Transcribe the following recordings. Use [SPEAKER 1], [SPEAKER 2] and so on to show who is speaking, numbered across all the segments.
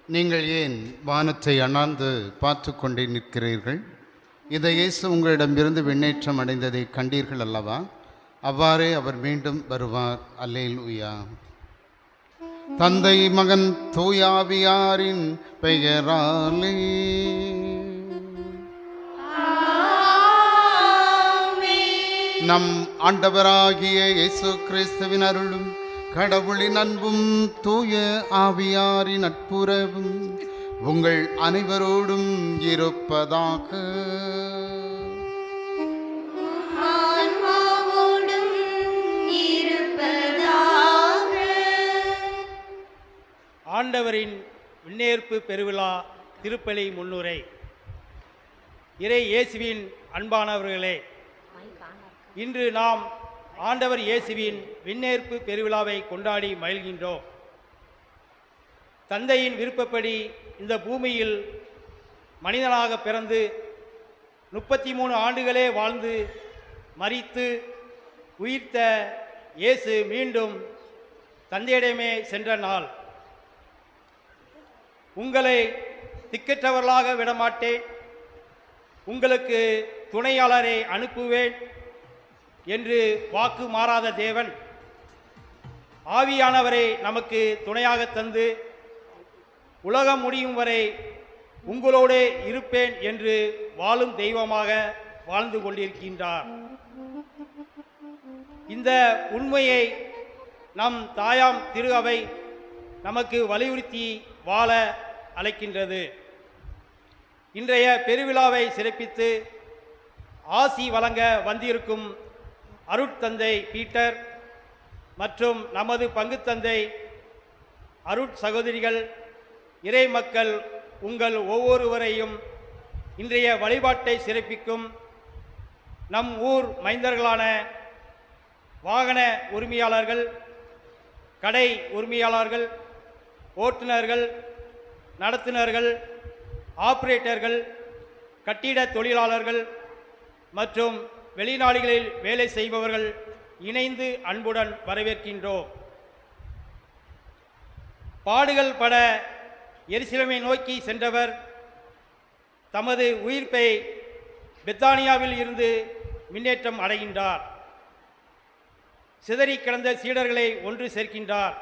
[SPEAKER 1] நீங்கள் ஏன் வானத்தை அண்ணாந்து பார்த்து கொண்டே நிற்கிறீர்கள்? இந்த இயேசு உங்களிடமிருந்து விண்ணேற்றம் அடைந்ததை கண்டீர்கள் அல்லவா? அவ்வாறே அவர் மீண்டும் வருவார். அல்லேலூயா. தந்தை, மகன், தூயாவியாரின் பெயராலே. நம் ஆண்டவராகிய இயேசு கிறிஸ்துவின் அருளும் கடவுளின் அன்பும் தூய ஆவியாரின் நட்புறவும் உங்கள் அனைவரோடும் இருப்பதாக.
[SPEAKER 2] ஆண்டவரின் விண்ணேற்பு பெருவிழா திருப்பலி முன்னுரை. இறை இயேசுவின் அன்பானவர்களே, இன்று நாம் ஆண்டவர் இயேசுவின் விண்ணேற்பு பெருவிழாவை கொண்டாடி மகிழ்கின்றோம். தந்தையின் விருப்பப்படி இந்த பூமியில் மனிதனாக பிறந்து 33 ஆண்டுகளே வாழ்ந்து மரித்து உயிர்த்த இயேசு மீண்டும் தந்தையிடமே சென்ற நாள். உங்களை திக்கற்றவர்களாக விடமாட்டேன், உங்களுக்கு துணையாளரை அனுப்புவேன் என்று வாக்கு மாறாத தேவன் ஆவியானவரை நமக்கு துணையாக தந்து உலகம் முடியும் வரை உங்களோடு இருப்பேன் என்று வாழும் தெய்வமாக வாழ்ந்து கொண்டிருக்கின்றார். இந்த உண்மையை நம் தாயாம் திரு அவை நமக்கு வலியுறுத்தி வாழ அழைக்கின்றது. இன்றைய பெருவிழாவை சிறப்பித்து ஆசி வழங்க வந்திருக்கும் அருட்தந்தை பீட்டர் மற்றும் நமது பங்குத்தந்தை அருட்சகோதரிகள், இறை மக்கள் உங்கள் ஒவ்வொருவரையும் இன்றைய வழிபாட்டை சிறப்பிக்கும் நம் ஊர் மைந்தர்களான வாகன உரிமையாளர்கள், கடை உரிமையாளர்கள், ஓட்டுநர்கள், நடத்துனர்கள், ஆபரேட்டர்கள், கட்டிட தொழிலாளர்கள் மற்றும் வெளிநாடுகளில் வேலை செய்பவர்கள் இணைந்து அன்புடன் வரவேற்கின்றோம். பாடுகள் பட எருசலேமை நோக்கி சென்றவர் தமது உயிர்ப்பை பெத்தானியாவில் இருந்து முன்னேற்றம் அடைகின்றார். சிதறி கிடந்த சீடர்களை ஒன்று சேர்க்கின்றார்.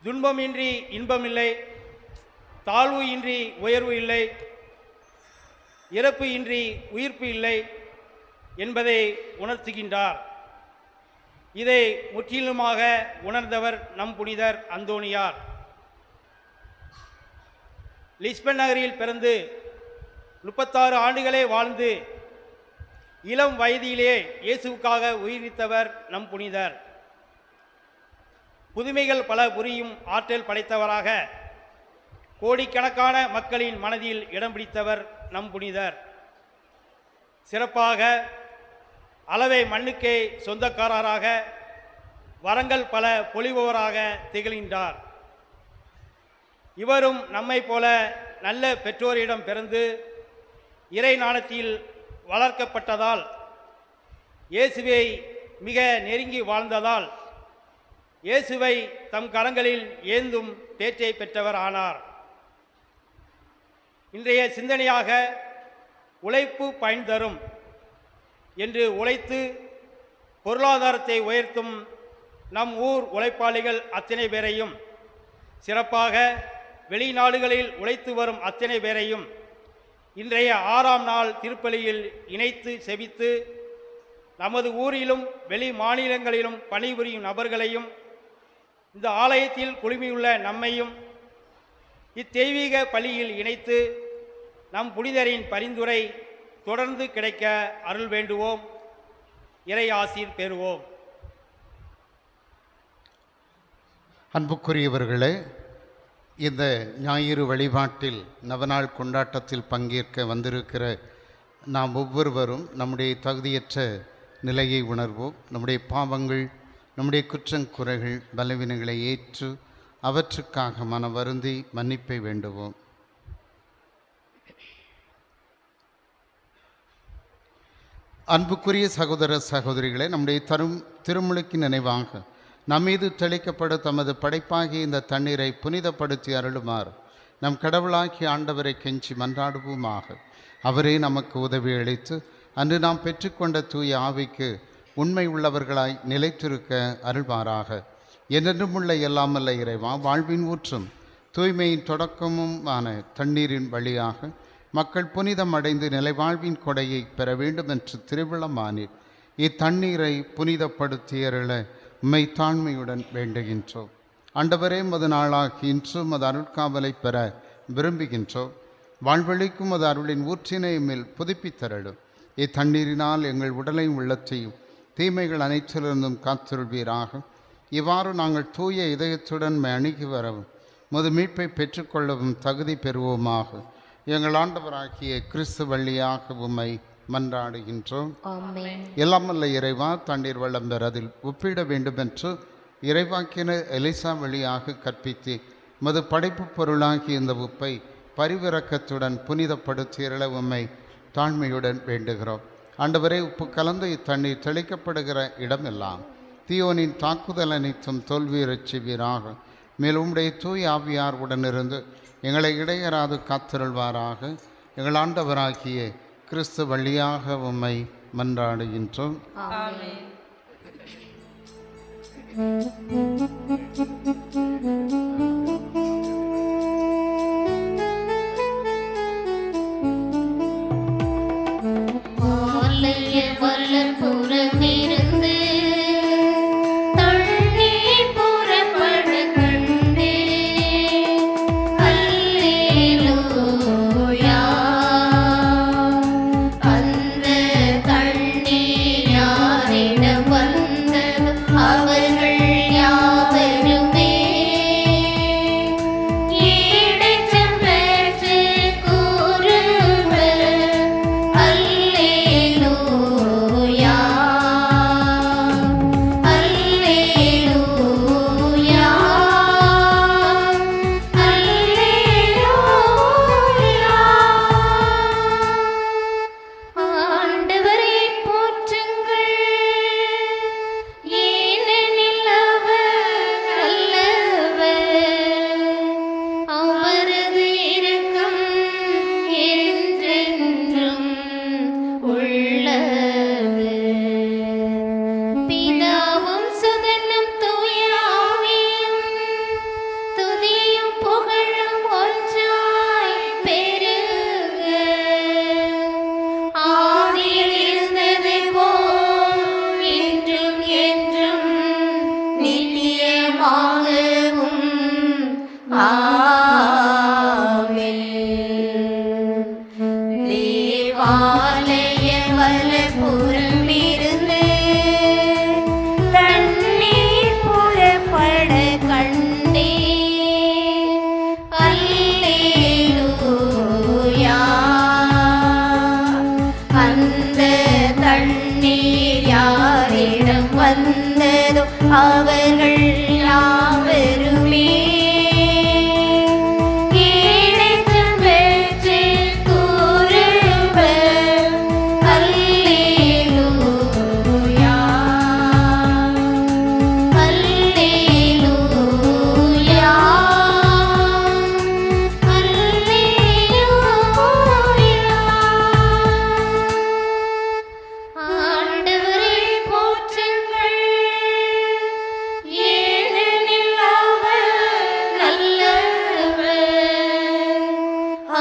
[SPEAKER 2] துன்பமின்றி இன்பமில்லை, தாழ்வு இன்றி உயர்வு இல்லை, இறப்பு இன்றி உயிர்ப்பு இல்லை என்பதை உணர்த்துகின்றார். இதை முற்றிலுமாக உணர்ந்தவர் நம் புனிதர் அந்தோனியார். லிஸ்பன் நகரில் பிறந்து 36 ஆண்டுகளே வாழ்ந்து இளம் வயதிலே இயேசுவுக்காக உயிரித்தவர் நம் புனிதர். புதுமைகள் பல புரியும் ஆற்றல் படைத்தவராக கோடிக்கணக்கான மக்களின் மனதில் இடம் பிடித்தவர் நம் புனிதர். சிறப்பாக அளவை மண்ணுக்கே சொந்தக்காரராக வரங்கள் பல பொழிபவராக திகழ்கின்றார். இவரும் நம்மை போல நல்ல பெற்றோரிடம் பிறந்து இறை ஞானத்தில் வளர்க்கப்பட்டதால், இயேசுவை மிக நெருங்கி வாழ்ந்ததால் இயேசுவை தம் கரங்களில் ஏந்தும் பேற்றை பெற்றவர் ஆனார். இன்றைய சிந்தனையாக உழைப்பு பயன் தரும் என்று உழைத்து பொருளாதாரத்தை உயர்த்தும் நம் ஊர் உழைப்பாளிகள் அத்தனை பேரையும், சிறப்பாக வெளிநாடுகளில் உழைத்து வரும் அத்தனை பேரையும் இன்றைய 6ஆம் நாள் திருப்பலியில் இணைத்து செபித்து நமது ஊரிலும் வெளி மாநிலங்களிலும் பணிபுரியும் நபர்களையும் இந்த ஆலயத்தில் குழுமியுள்ள நம்மையும் இத்தெய்வீக பலியில் இணைத்து நம் புனிதரின் பரிந்துரை தொடர்ந்து கிடைக்க அருள் வேண்டுவோம். இறை ஆசீர் பெறுவோம்.
[SPEAKER 1] அன்புக்குரியவர்களே, இந்த ஞாயிறு வழிபாட்டில் நவநாள் கொண்டாட்டத்தில் பங்கேற்க வந்திருக்கிற நாம் ஒவ்வொருவரும் நம்முடைய தகுதியற்ற நிலையை உணர்வோம். நம்முடைய பாவங்கள், நம்முடைய குற்றங்குறைகள், பலவீனங்களை ஏற்று அவற்றுக்காக மன வருந்தி மன்னிப்பை வேண்டுவோம். அன்புக்குரிய சகோதர சகோதரிகளே, நம்முடைய திருமுழுக்கு நினைவாக நம்மீது தெளிக்கப்படும் தமது படைப்பாகிய இந்த தண்ணீரை புனிதப்படுத்தி அருளுமாறு நம் கடவுளாகிய ஆண்டவரை கெஞ்சி மன்றாடுவோமாக. அவரே நமக்கு உதவி அளித்து அன்று நாம் பெற்றுக்கொண்ட தூய ஆவிக்கு உண்மை உள்ளவர்களாய் நிலைத்திருக்க அருள்வாராக. என்றென்றும் உள்ள எல்லாமல்ல இறைவா, வாழ்வின் ஊற்றும் தூய்மையின் தொடக்கமும் ஆன தண்ணீரின் வழியாக மக்கள் புனிதம் அடைந்து நிலைவாழ்வின் கொடையை பெற வேண்டும் என்று திருவிழமானீர். இத்தண்ணீரை புனிதப்படுத்தியருள உம்மை தாழ்மையுடன் வேண்டுகின்றோம். ஆண்டவரே, மது நாளாகி இன்றும் அது அருட்காவலை பெற விரும்புகின்றோம். வாழ்வழிக்கும் அது அருளின் ஊற்றினை மேல் புதுப்பித்தருளும். இத்தண்ணீரினால் எங்கள் உடலையும் உள்ளத்தையும் தீமைகள் அனைத்திலிருந்தும் காத்திருள்வீராக. இவ்வாறு நாங்கள் தூய இதயத்துடன் அணுகி வரவும் முது மீட்பை பெற்றுக்கொள்ளவும் தகுதி பெறுவோமாக. எங்கள் ஆண்டவராகிய கிறிஸ்து வழியாக உம்மை மன்றாடுகின்றோம். எல்லாமல்ல இறைவா, தண்ணீர் வளம் பெற அதில் ஒப்பிட வேண்டுமென்று இறைவாக்கினர் எலிசா வழியாக கற்பித்து மது படைப்பு பொருளாகி இந்த உப்பை பரிவிறக்கத்துடன் புனிதப்படுத்தியருள உம்மை தாழ்மையுடன் வேண்டுகிறோம். ஆண்டவரே, உப்பு கலந்த இத்தண்ணீர் தெளிக்கப்படுகிற இடமெல்லாம் தீயோனின் தாக்குதல் அனைத்தும் தோல்வியுறச் செய்வீராக. மேலும் உம்முடைய தூய் ஆவியார் உடனிருந்து எங்களை இடையராது காத்திருள்வாராக. எங்கள் ஆண்டவராகிய கிறிஸ்து வழியாக உம்மை மன்றாடுகின்றோம்.
[SPEAKER 3] அவர்கள் யாவருமே கிடைக்கும் வெற்றி கூறுவர். அல்லேலூயா, அல்லேலூயா, அல்லேலூயா. ஆண்டவரே போற்றுங்கள், ஏனெனில் அவர் நல்லவர்.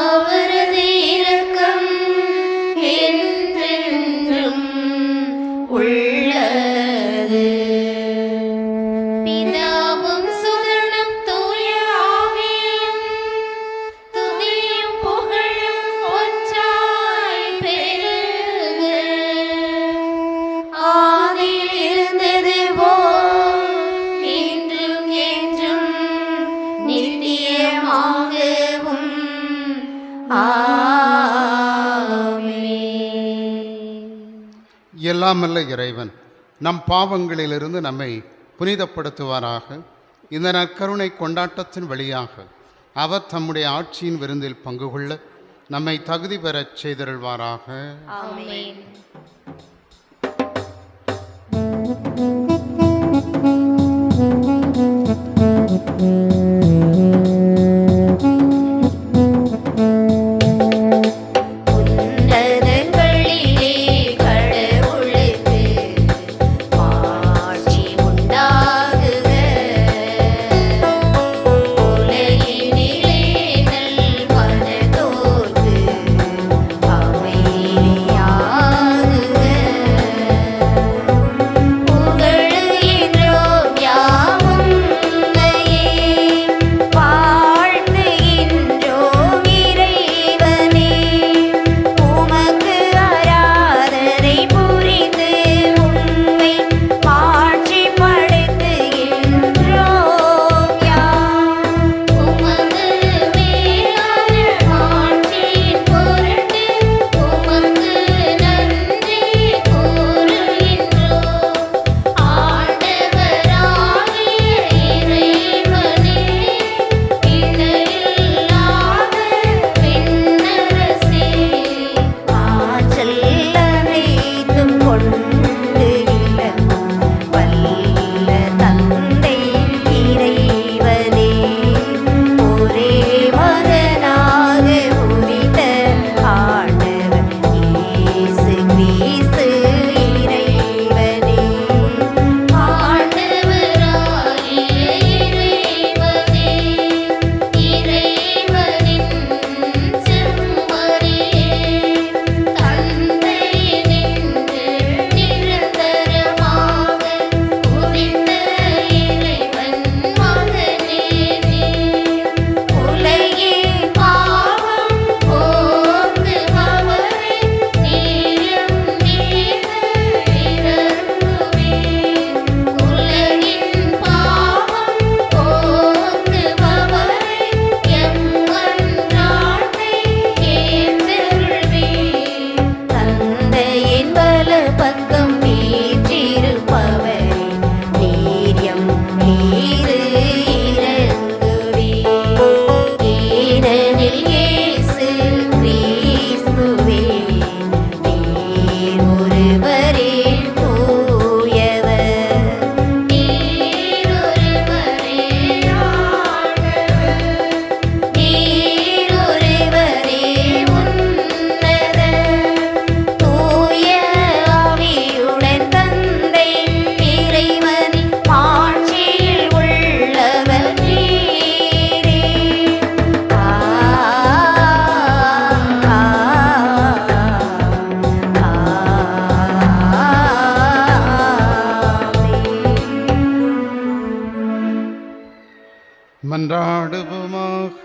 [SPEAKER 3] அவரது இரக்கம் என்றென்றும் உள்ளது. பிதாவும் சுதனும் தூய ஆவியும் துதியும் புகழும் ஒன்றாய் பெருக. ஆதியில் இருந்தது போல் இன்றும் என்றும் நித்தியமாகவும். ஆமென்.
[SPEAKER 1] எல்லாமல்ல இறைவன் நம் பாவங்களிலிருந்து நம்மை புனிதப்படுத்துவாராக. இந்த நற்கருணை கொண்டாட்டத்தின் வழியாக அவர் தம்முடைய ஆட்சியின் விருந்தில் பங்கு கொள்ள நம்மை தகுதி பெறச் செய்தருள்வாராக.
[SPEAKER 3] ஆமென்.
[SPEAKER 1] மன்றாடுவோமாக.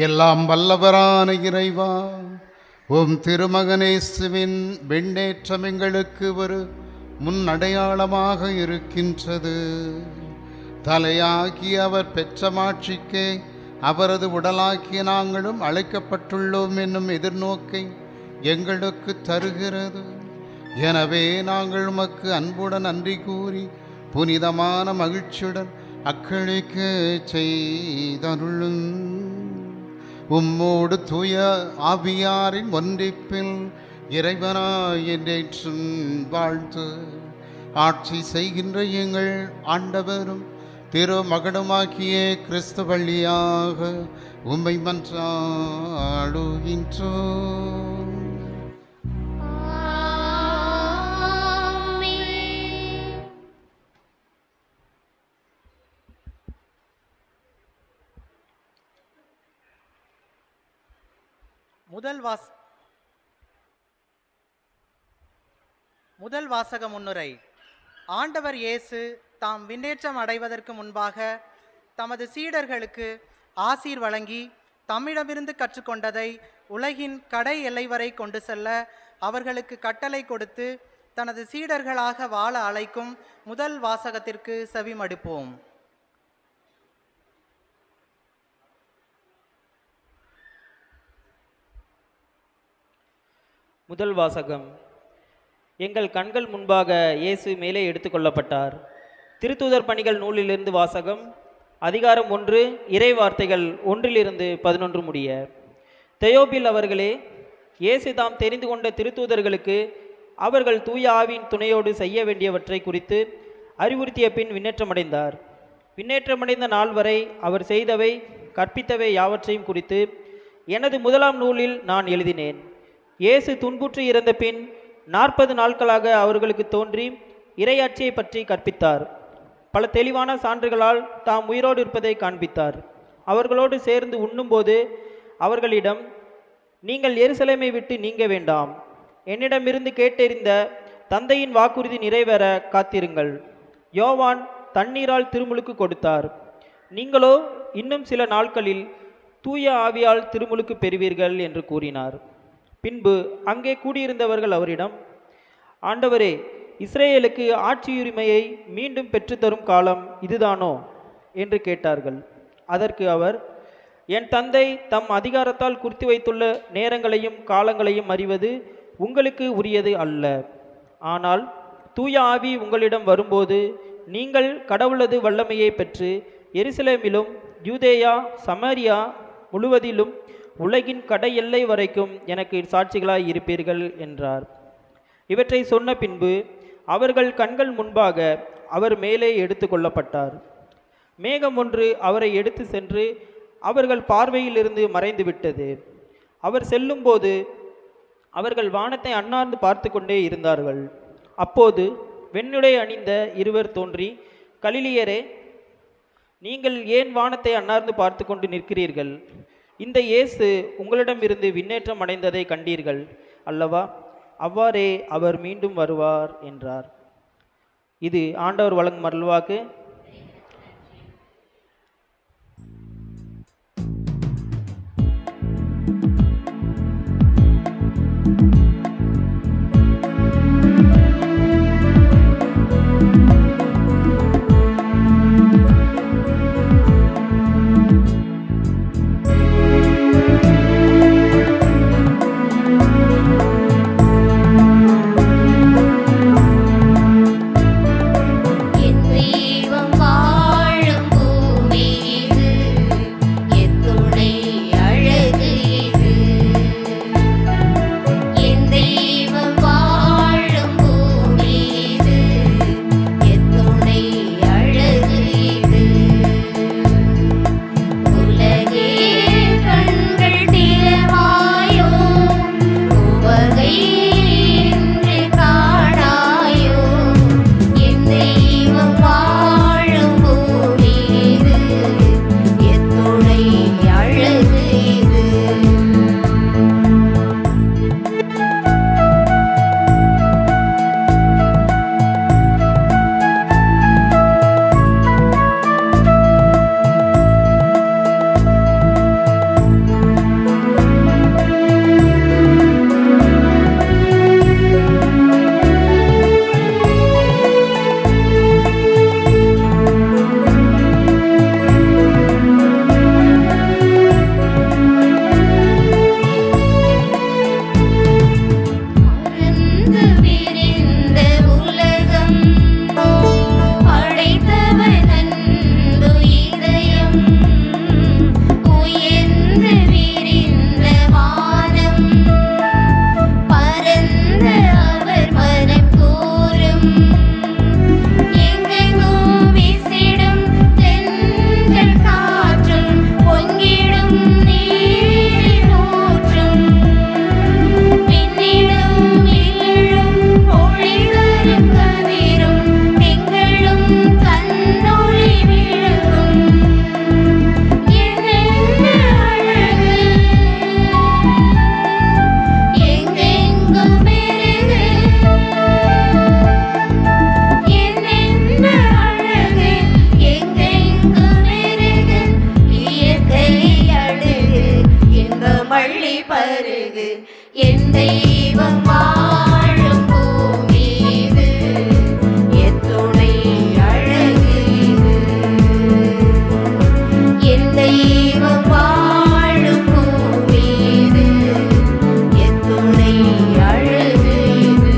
[SPEAKER 1] எல்லாம் வல்லவரான இறைவா, உம் திருமகனேசுவின் விண்ணேற்றம் எங்களுக்கு ஒரு முன்னடையாளமாக இருக்கின்றது. தலையாகி அவர் பெற்ற மாட்சிக்கே அவரது உடலாக்கிய நாங்களும் அழைக்கப்பட்டுள்ளோம் என்னும் எதிர்நோக்கை எங்களுக்கு தருகிறது. எனவே நாங்கள் உமக்கு அன்புடன் நன்றி கூறி புனிதமான மகிழ்ச்சியுடன் அக்களிக்க செய்தருளும். உம்மோடு தூய ஆவியாரின் ஒன்றிப்பில் இறைவனாய் என்றேற்றும் வாழ்த்து ஆட்சி செய்கின்ற எங்கள் ஆண்டவரும் திரு மகனுமாக்கிய கிறிஸ்து வழியாக உம்மை மன்றாடுகின்றோம்.
[SPEAKER 4] முதல் வாசக முன்னுரை. ஆண்டவர் இயேசு தாம் விண்ணேற்றம் அடைவதற்கு முன்பாக தமது சீடர்களுக்கு ஆசீர் வழங்கி தம்மிடமிருந்து கற்றுக்கொண்டதை உலகின் கடை எல்லை வரை கொண்டு செல்ல அவர்களுக்கு கட்டளை கொடுத்து தனது சீடர்களாக வாழ அழைக்கும் முதல் வாசகத்திற்கு செவிமடுப்போம்.
[SPEAKER 5] முதல் வாசகம். எங்கள் கண்கள் முன்பாக இயேசு மேலே எடுத்துக்கொள்ளப்பட்டார். திருத்தூதர் பணிகள் நூலிலிருந்து வாசகம். அதிகாரம் 1, இறை வார்த்தைகள் 1-11 முடிய. தெயோபில் அவர்களே, இயேசு தாம் தெரிந்து கொண்ட திருத்தூதர்களுக்கு அவர்கள் தூய ஆவியின் துணையோடு செய்ய வேண்டியவற்றை குறித்து அறிவுறுத்திய பின் விண்ணேற்றமடைந்தார். விண்ணேற்றமடைந்த நாள் வரை அவர் செய்தவை கற்பித்தவை யாவற்றையும் குறித்து எனது முதலாம் நூலில் நான் எழுதினேன். இயேசு துன்புற்று இறந்த பின் 40 நாட்களாக அவர்களுக்கு தோன்றி இறையாட்சியை பற்றி கற்பித்தார். பல தெளிவான சான்றுகளால் தாம் உயிரோடு இருப்பதை காண்பித்தார். அவர்களோடு சேர்ந்து உண்ணும்போது அவர்களிடம், நீங்கள் எருசலேமை விட்டு நீங்க வேண்டாம், என்னிடமிருந்து கேட்டறிந்த தந்தையின் வாக்குறுதி நிறைவேற காத்திருங்கள். யோவான் தண்ணீரால் திருமுழுக்கு கொடுத்தார், நீங்களோ இன்னும் சில நாட்களில் தூய ஆவியால் திருமுழுக்கு பெறுவீர்கள் என்று கூறினார். பின்பு அங்கே கூடியிருந்தவர்கள் அவரிடம், ஆண்டவரே, இஸ்ரேலுக்கு ஆட்சியுரிமையை மீண்டும் பெற்றுத்தரும் காலம் இதுதானோ என்று கேட்டார்கள். அதற்கு அவர், என் தந்தை தம் அதிகாரத்தால் குறித்து வைத்துள்ள நேரங்களையும் காலங்களையும் அறிவது உங்களுக்கு உரியது அல்ல. ஆனால் தூய ஆவி உங்களிடம் வரும்போது நீங்கள் கடவுளது வல்லமையை பெற்று எருசலேமிலும் யூதேயா சமாரியா முழுவதிலும் உலகின் கடை எல்லை வரைக்கும் எனக்கு சாட்சிகளாய் இருப்பீர்கள் என்றார். இவற்றை சொன்ன பின்பு அவர்கள் கண்கள் முன்பாக அவர் மேலே எடுத்து கொள்ளப்பட்டார். மேகம் ஒன்று அவரை எடுத்து சென்று அவர்கள் பார்வையிலிருந்து மறைந்து விட்டது. அவர் செல்லும்போது அவர்கள் வானத்தை அண்ணார்ந்து பார்த்து கொண்டே இருந்தார்கள். அப்போது வெண்ணுடை அணிந்த இருவர் தோன்றி, கலிலியரே, நீங்கள் ஏன் வானத்தை அண்ணார்ந்து பார்த்து கொண்டு நிற்கிறீர்கள்? இந்த இயேசு உங்களிடமிருந்து விண்ணேற்றம் அடைந்ததை கண்டீர்கள் அல்லவா? அவ்வாறே அவர் மீண்டும் வருவார் என்றார். இது ஆண்டவர் வழங்கும் அருள்வாக்கு.
[SPEAKER 3] என் தெய்வம் பருகு என் தெய்வம் வாழும் பூமி இது எத்துணை அழகு இது என் தெய்வம் வாழும் பூமி இது எத்துணை அழகு இது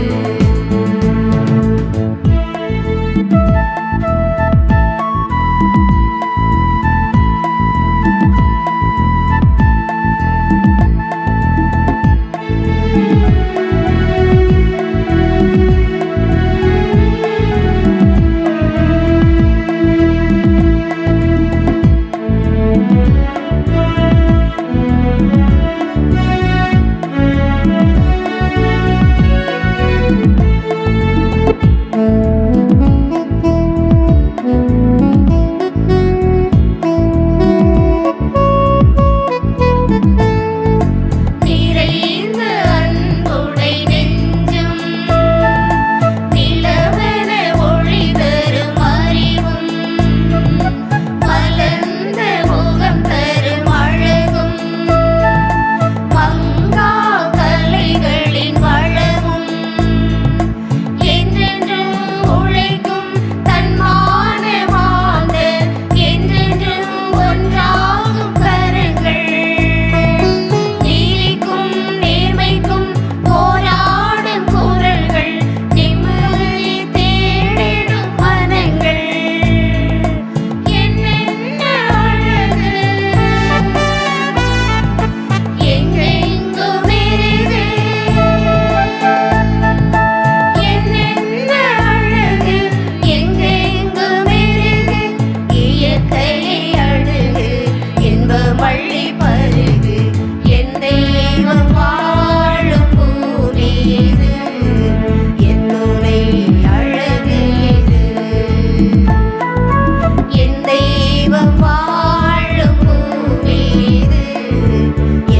[SPEAKER 3] நிறைந்த அன்புடை நெஞ்சும் நிலவென ஒளி தரும் அறிவும் மலர்ந்த முகம் தரும் அழகும் மங்கா கலைகளின் வளமும் என்றென்றும் உழைக்கும் தன்மான வாழ்ந்த என்றென்றும் ஒன்றாகும் கரங்கள் நீதிக்கும் நேர்மைக்கும் போராடும் குரல்கள் நிம்மதி தேடிடும் மனங்கள் என்னென்ன அழகு எங்கெங்கும் மெருகு என்னென்ன அழகு எங்கெங்கும் மெருகு இயற்கையை அழகு இன்பம் அள்ளி பருகு என் தெய்வம் வாழும் பூமி இது எத்துணை அழகு இது என் தெய்வம் வாழும் பூமி இது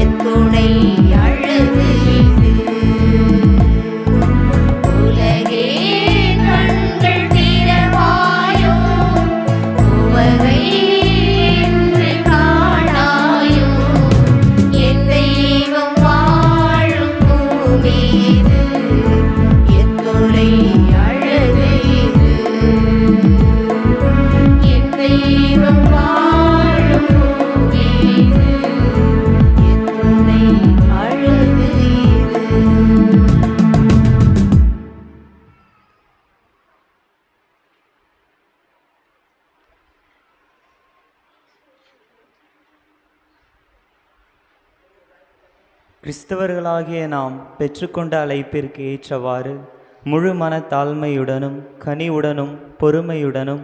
[SPEAKER 3] எத்துணை அழகு இது உலகே கண்கள் திறவாயோ உவகை என்று காணாயோ என் தெய்வம் வாழும் பூமி இது எத்துணை அழகு இது என் தெய்வம் வாழும் பூமி இது எத்துணை அழகு இது
[SPEAKER 6] கிறிஸ்தவர்களாகிய நாம் பெற்றுக்கொண்ட அழைப்பிற்கு ஏற்றவாறு முழு மனத்தாழ்மையுடனும் கனிவுடனும் பொறுமையுடனும்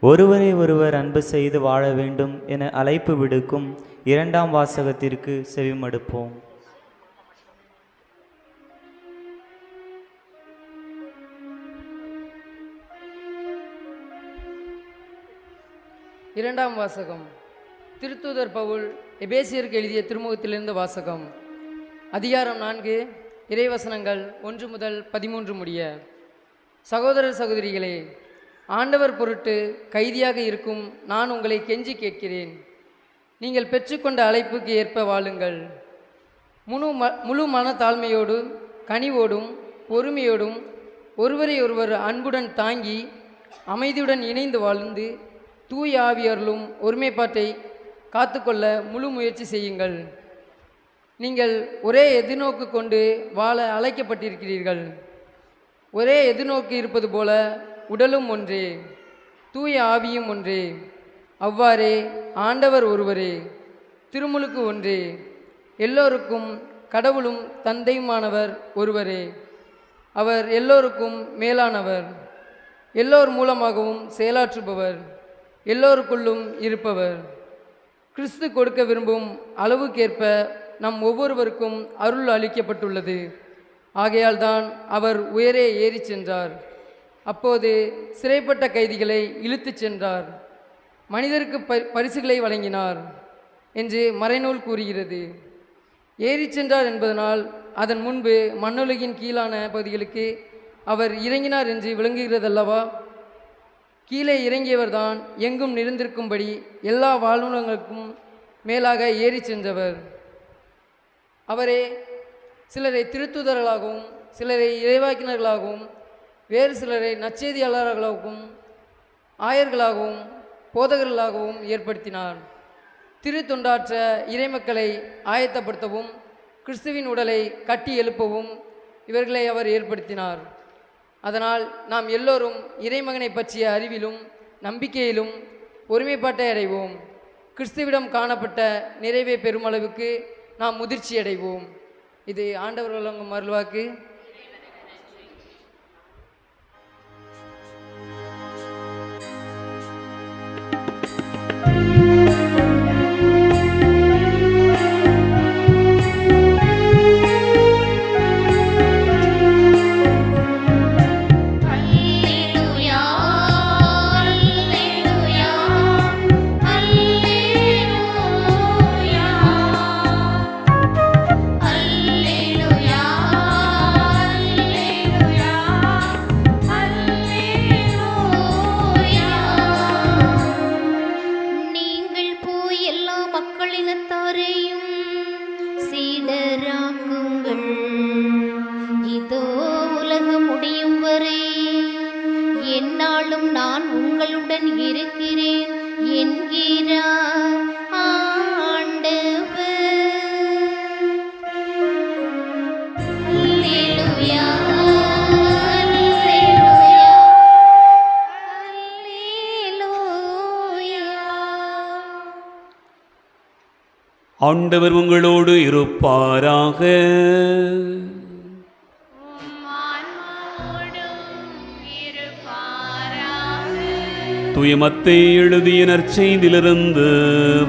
[SPEAKER 6] ஒருவரை ஒருவர் அன்பு செய்து வாழ வேண்டும் என அழைப்பு விடுக்கும் இரண்டாம் வாசகத்திற்கு செவிமடுப்போம்.
[SPEAKER 7] இரண்டாம் வாசகம். திருத்தூதர் பவுல் எபேசியருக்கு எழுதிய திருமுகத்திலிருந்து வாசகம். அதிகாரம் 4 இறைவசனங்கள் 1 முதல் 13 முடிய. சகோதரர் சகோதரிகளே, ஆண்டவர் பொருட்டு கைதியாக இருக்கும் நான் உங்களை கெஞ்சி கேட்கிறேன். நீங்கள் பெற்றுக்கொண்ட அழைப்புக்கு ஏற்ப வாழுங்கள். முழு மனத்தாழ்மையோடும் கனிவோடும் பொறுமையோடும் ஒருவரை ஒருவர் அன்புடன் தாங்கி அமைதியுடன் இணைந்து வாழ்ந்து தூய ஆவியர்களும் ஒருமைப்பாட்டை காத்துக்கொள்ள முழு முயற்சி செய்யுங்கள். நீங்கள் ஒரே எதிர்நோக்கு கொண்டு வாழ அழைக்கப்பட்டிருக்கிறீர்கள். ஒரே எதிர்நோக்கு இருப்பது போல உடலும் ஒன்றே, தூய ஆவியும் ஒன்றே. அவ்வாறே ஆண்டவர் ஒருவரே, திருமுழுக்கு ஒன்றே, எல்லோருக்கும் கடவுளும் தந்தையுமானவர் ஒருவரே. அவர் எல்லோருக்கும் மேலானவர், எல்லோர் மூலமாகவும் செயலாற்றுபவர், எல்லோருக்குள்ளும் இருப்பவர். கிறிஸ்து கொடுக்க விரும்பும் அளவுக்கேற்ப நம் ஒவ்வொருவருக்கும் அருள் அளிக்கப்பட்டுள்ளது. ஆகையால் தான் அவர் உயரே ஏறி சென்றார். அப்போது சிறைப்பட்ட கைதிகளை இழுத்துச் சென்றார். மனிதருக்கு பரிசுகளை வழங்கினார் என்று மறைநூல் கூறுகிறது. ஏறி சென்றார் என்பதனால் அதன் முன்பு மண்ணுலகின் கீழான பகுதிகளுக்கு அவர் இறங்கினார் என்று விளங்குகிறதல்லவா? கீழே இறங்கியவர்தான் எங்கும் நிறைந்திருக்கும்படி எல்லா வாழ்வுகளுக்கும் மேலாக ஏறி சென்றவர். அவரே சிலரை திருத்துதர்களாகவும் சிலரை இறைவாக்கினர்களாகவும் வேறு சிலரை நற்செய்தியாளர்களாகவும் ஆயர்களாகவும் போதகர்களாகவும் ஏற்படுத்தினார். திருத்தொண்டாற்ற இறைமக்களை ஆயத்தப்படுத்தவும் கிறிஸ்துவின் உடலை கட்டி எழுப்பவும் இவர்களை அவர் ஏற்படுத்தினார். அதனால் நாம் எல்லோரும் இறைமகனை பற்றிய அறிவிலும் நம்பிக்கையிலும் ஒருமைப்பாட்டை அடைவோம். கிறிஸ்துவிடம் காணப்பட்ட நிறைவை பெருமளவுக்கு நாம் முதிர்ச்சி அடைவோம். இது ஆண்டவர் வழங்கும் அருள்வாக்கு.
[SPEAKER 8] ஆண்டவர் உங்களோடு இருப்பாராக. தூய மத்தேயு எழுதிய நற்செய்தியிலிருந்து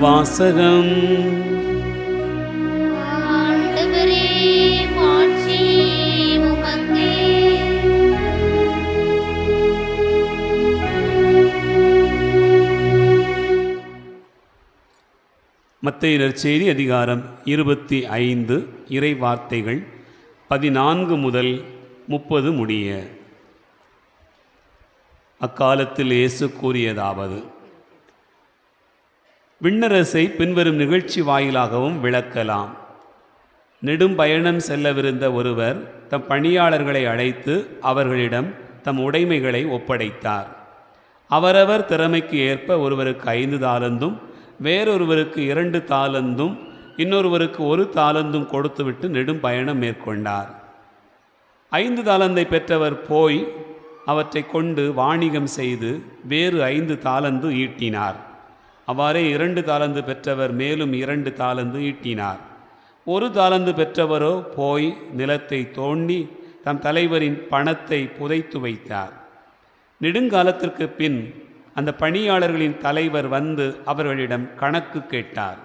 [SPEAKER 8] வாசகம். மத்தேயு நற்செய்தி அதிகாரம் 25 இறை வார்த்தைகள் 14 முதல் 30 முடிய. அக்காலத்தில் இயேசு கூறியதாவது: விண்ணரசை பின்வரும் நிகழ்ச்சி வாயிலாகவும் விளக்கலாம். நெடும் பயணம் செல்லவிருந்த ஒருவர் தம் பணியாளர்களை அழைத்து அவர்களிடம் தம் உடைமைகளை ஒப்படைத்தார். அவரவர் திறமைக்கு ஏற்ப ஒருவருக்கு 5 தாலந்தும் வேறொருவருக்கு 2 தாலந்தும் இன்னொருவருக்கு 1 தாலந்தும் கொடுத்துவிட்டு நெடும் பயணம் மேற்கொண்டார். 5 தாலந்தை பெற்றவர் போய் அவற்றை கொண்டு வாணிகம் செய்து வேறு 5 தாலந்து ஈட்டினார். அவ்வாறே 2 தாலந்து பெற்றவர் மேலும் 2 தாலந்து ஈட்டினார். 1 தாலந்து பெற்றவரோ போய் நிலத்தை தோண்டி தம் தலைவரின் பணத்தை புதைத்து வைத்தார். நெடுங்காலத்திற்கு பின் அந்த பணியாளர்களின் தலைவர் வந்து அவர்களிடம் கணக்கு கேட்டார்.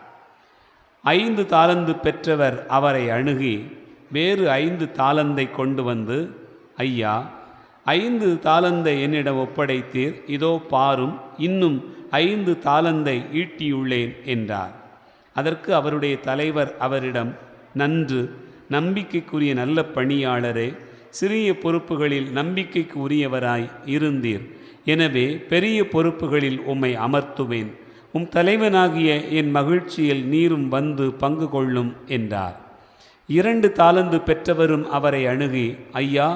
[SPEAKER 8] 5 தாலந்து பெற்றவர் அவரை அணுகி வேறு 5 தாலந்தை கொண்டு வந்து, ஐயா, 5 தாலந்தை என்னிடம் ஒப்படைத்தீர், இதோ பாரும், இன்னும் 5 தாலந்தை ஈட்டியுள்ளேன் என்றார். அதற்கு அவருடைய தலைவர் அவரிடம், நன்று, நம்பிக்கைக்குரிய நல்ல பணியாளரே, சிறிய பொறுப்புகளில் நம்பிக்கைக்கு உரியவராய் இருந்தீர், எனவே பெரிய பொறுப்புகளில் உம்மை அமர்த்துவேன், உம் தலைவனாகிய என் மகிழ்ச்சியில் நீரும் வந்து பங்கு கொள்ளும் என்றார். 2 தாலந்து பெற்றவரும் அவரை அணுகி, ஐயா,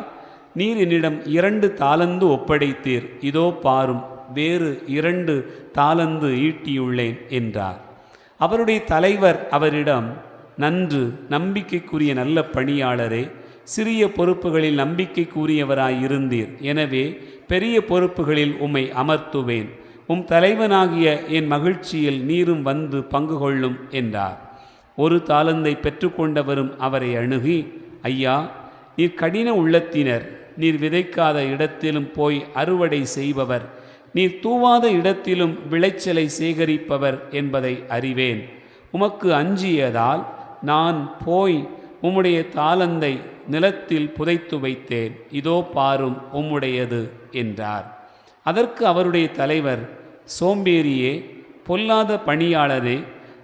[SPEAKER 8] நீர் என்னிடம் 2 தாலந்து ஒப்படைத்தீர், இதோ பாரும், வேறு 2 தாலந்து ஈட்டியுள்ளேன் என்றார். அவருடைய தலைவர் அவரிடம், நன்று, நம்பிக்கைக்குரிய நல்ல பணியாளரே, சிறிய பொறுப்புகளில் நம்பிக்கைக்குரியவராய் இருந்தீர், எனவே பெரிய பொறுப்புகளில் உம்மை அமர்த்துவேன், உம் தலைவனாகிய என் மகிழ்ச்சியில் நீரும் வந்து பங்கு கொள்ளும் என்றார். 1 தாலந்தை பெற்றுக்கொண்டவரும் அவரை அணுகி, ஐயா, நீர் கடின உள்ளத்தினர், நீர் விதைக்காத இடத்திலும் போய் அறுவடை செய்பவர், நீர் தூவாத இடத்திலும் விளைச்சலை சேகரிப்பவர் என்பதை அறிவேன். உமக்கு அஞ்சியதால் நான் போய் உம்முடைய தாலந்தை நிலத்தில் புதைத்து வைத்தேன், இதோ பாரும், உம்முடையது என்றார். அதற்கு அவருடைய தலைவர், சோம்பேறியே, பொல்லாத பணியாளரே,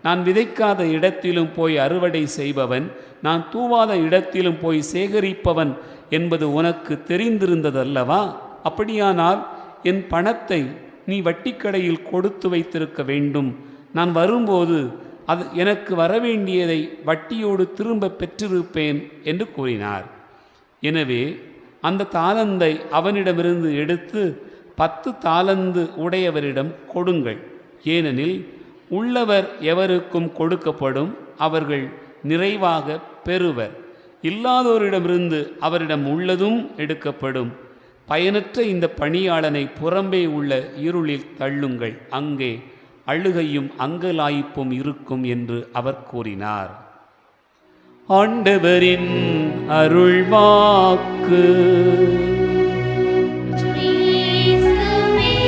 [SPEAKER 8] நான் விதைக்காத இடத்திலும் போய் அறுவடை செய்பவன், நான் தூவாத இடத்திலும் போய் சேகரிப்பவன் என்பது உனக்கு தெரிந்திருந்ததல்லவா? அப்படியானால் என் பணத்தை நீ வட்டிக்கடையில் கொடுத்து வைத்திருக்க வேண்டும். நான் வரும்போது அது எனக்கு வரவேண்டியதை வட்டியோடு திரும்ப பெற்றிருப்பேன் என்று கூறினார். எனவே அந்த தாலந்தை அவனிடமிருந்து எடுத்து 10 தாலந்து உடையவரிடம் கொடுங்கள். ஏனெனில் உள்ளவர் எவருக்கும் கொடுக்கப்படும், அவர்கள் நிறைவாக பெறுவர். இல்லாதோரிடமிருந்து அவரிடம் உள்ளதும் எடுக்கப்படும். பயனற்ற இந்த பணியாளனை புறம்பே உள்ள இருளில் தள்ளுங்கள், அங்கே அழுகையும் அங்கலாய்ப்பும் இருக்கும் என்று அவர் கூறினார். ஆண்டவரின் அருள்வாக்கு.
[SPEAKER 3] கிறிஸ்துவே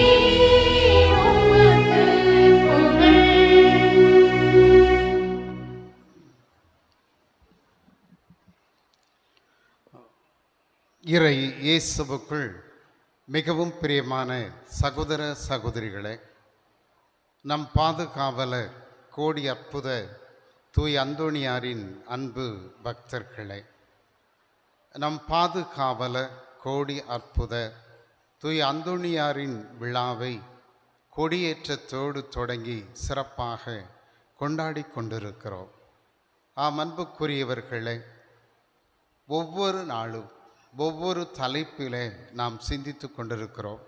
[SPEAKER 3] உமக்கு புகழ்.
[SPEAKER 1] இறை இயேசுவுக்குள் மிகவும் பிரியமான சகோதர சகோதரிகளே, நம் பாதுகாவலர் கோடி அற்புத தூய் அந்தோணியாரின் அன்பு பக்தர்களே, நம் பாதுகாவலர் கோடி அற்புத தூய் அந்தோணியாரின் விழாவை கொடியேற்றத்தோடு தொடங்கி சிறப்பாக கொண்டாடி கொண்டிருக்கிறோம். அன்புக்குரியவர்களே, ஒவ்வொரு நாளும் ஒவ்வொரு தலைப்பிலே நாம் சிந்தித்து கொண்டிருக்கிறோம்.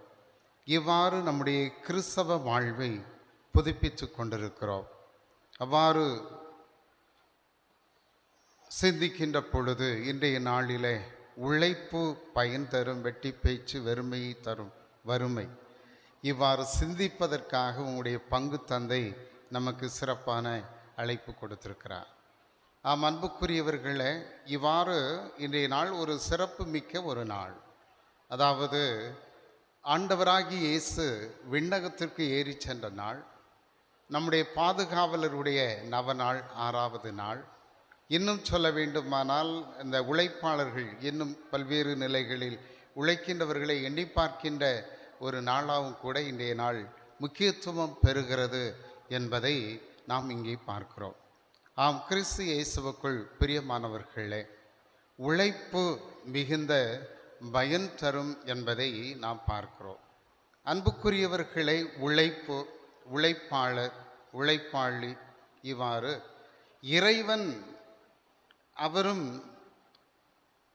[SPEAKER 1] இவ்வாறு நம்முடைய கிறிஸ்தவ வாழ்வை புதுப்பித்து கொண்டிருக்கிறோம். அவ்வாறு சிந்திக்கின்ற பொழுது இன்றைய நாளிலே உழைப்பு பயன் தரும், வெட்டி பேச்சு வெறுமையை தரும் வறுமை, இவ்வாறு சிந்திப்பதற்காக உங்களுடைய பங்கு தந்தை நமக்கு சிறப்பான அழைப்பு கொடுத்திருக்கிறார். அன்புக்குரியவர்களே, இவ்வாறு இன்றைய நாள் ஒரு சிறப்பு மிக்க ஒரு நாள். அதாவது ஆண்டவராகிய இயேசு விண்ணகத்திற்கு ஏறி சென்ற நாள், நம்முடைய பாதுகாவலருடைய நவநாள், 6வது நாள். இன்னும் சொல்ல வேண்டுமானால் இந்த உழைப்பாளர்கள் இன்னும் பல்வேறு நிலைகளில் உழைக்கின்றவர்களை எண்ணி பார்க்கின்ற ஒரு நாளாகவும் கூட இன்றைய நாள் முக்கியத்துவம் பெறுகிறது என்பதை நாம் இங்கே பார்க்கிறோம். கிறிஸ்து இயேசுவுக்குள் பிரியமானவர்களே, உழைப்பு மிகுந்த பயன் தரும் என்பதை நாம் பார்க்கிறோம். அன்புக்குரியவர்களை, உழைப்பு, உழைப்பாளர், உழைப்பாளி, இவ்வாறு இறைவன் அவரும்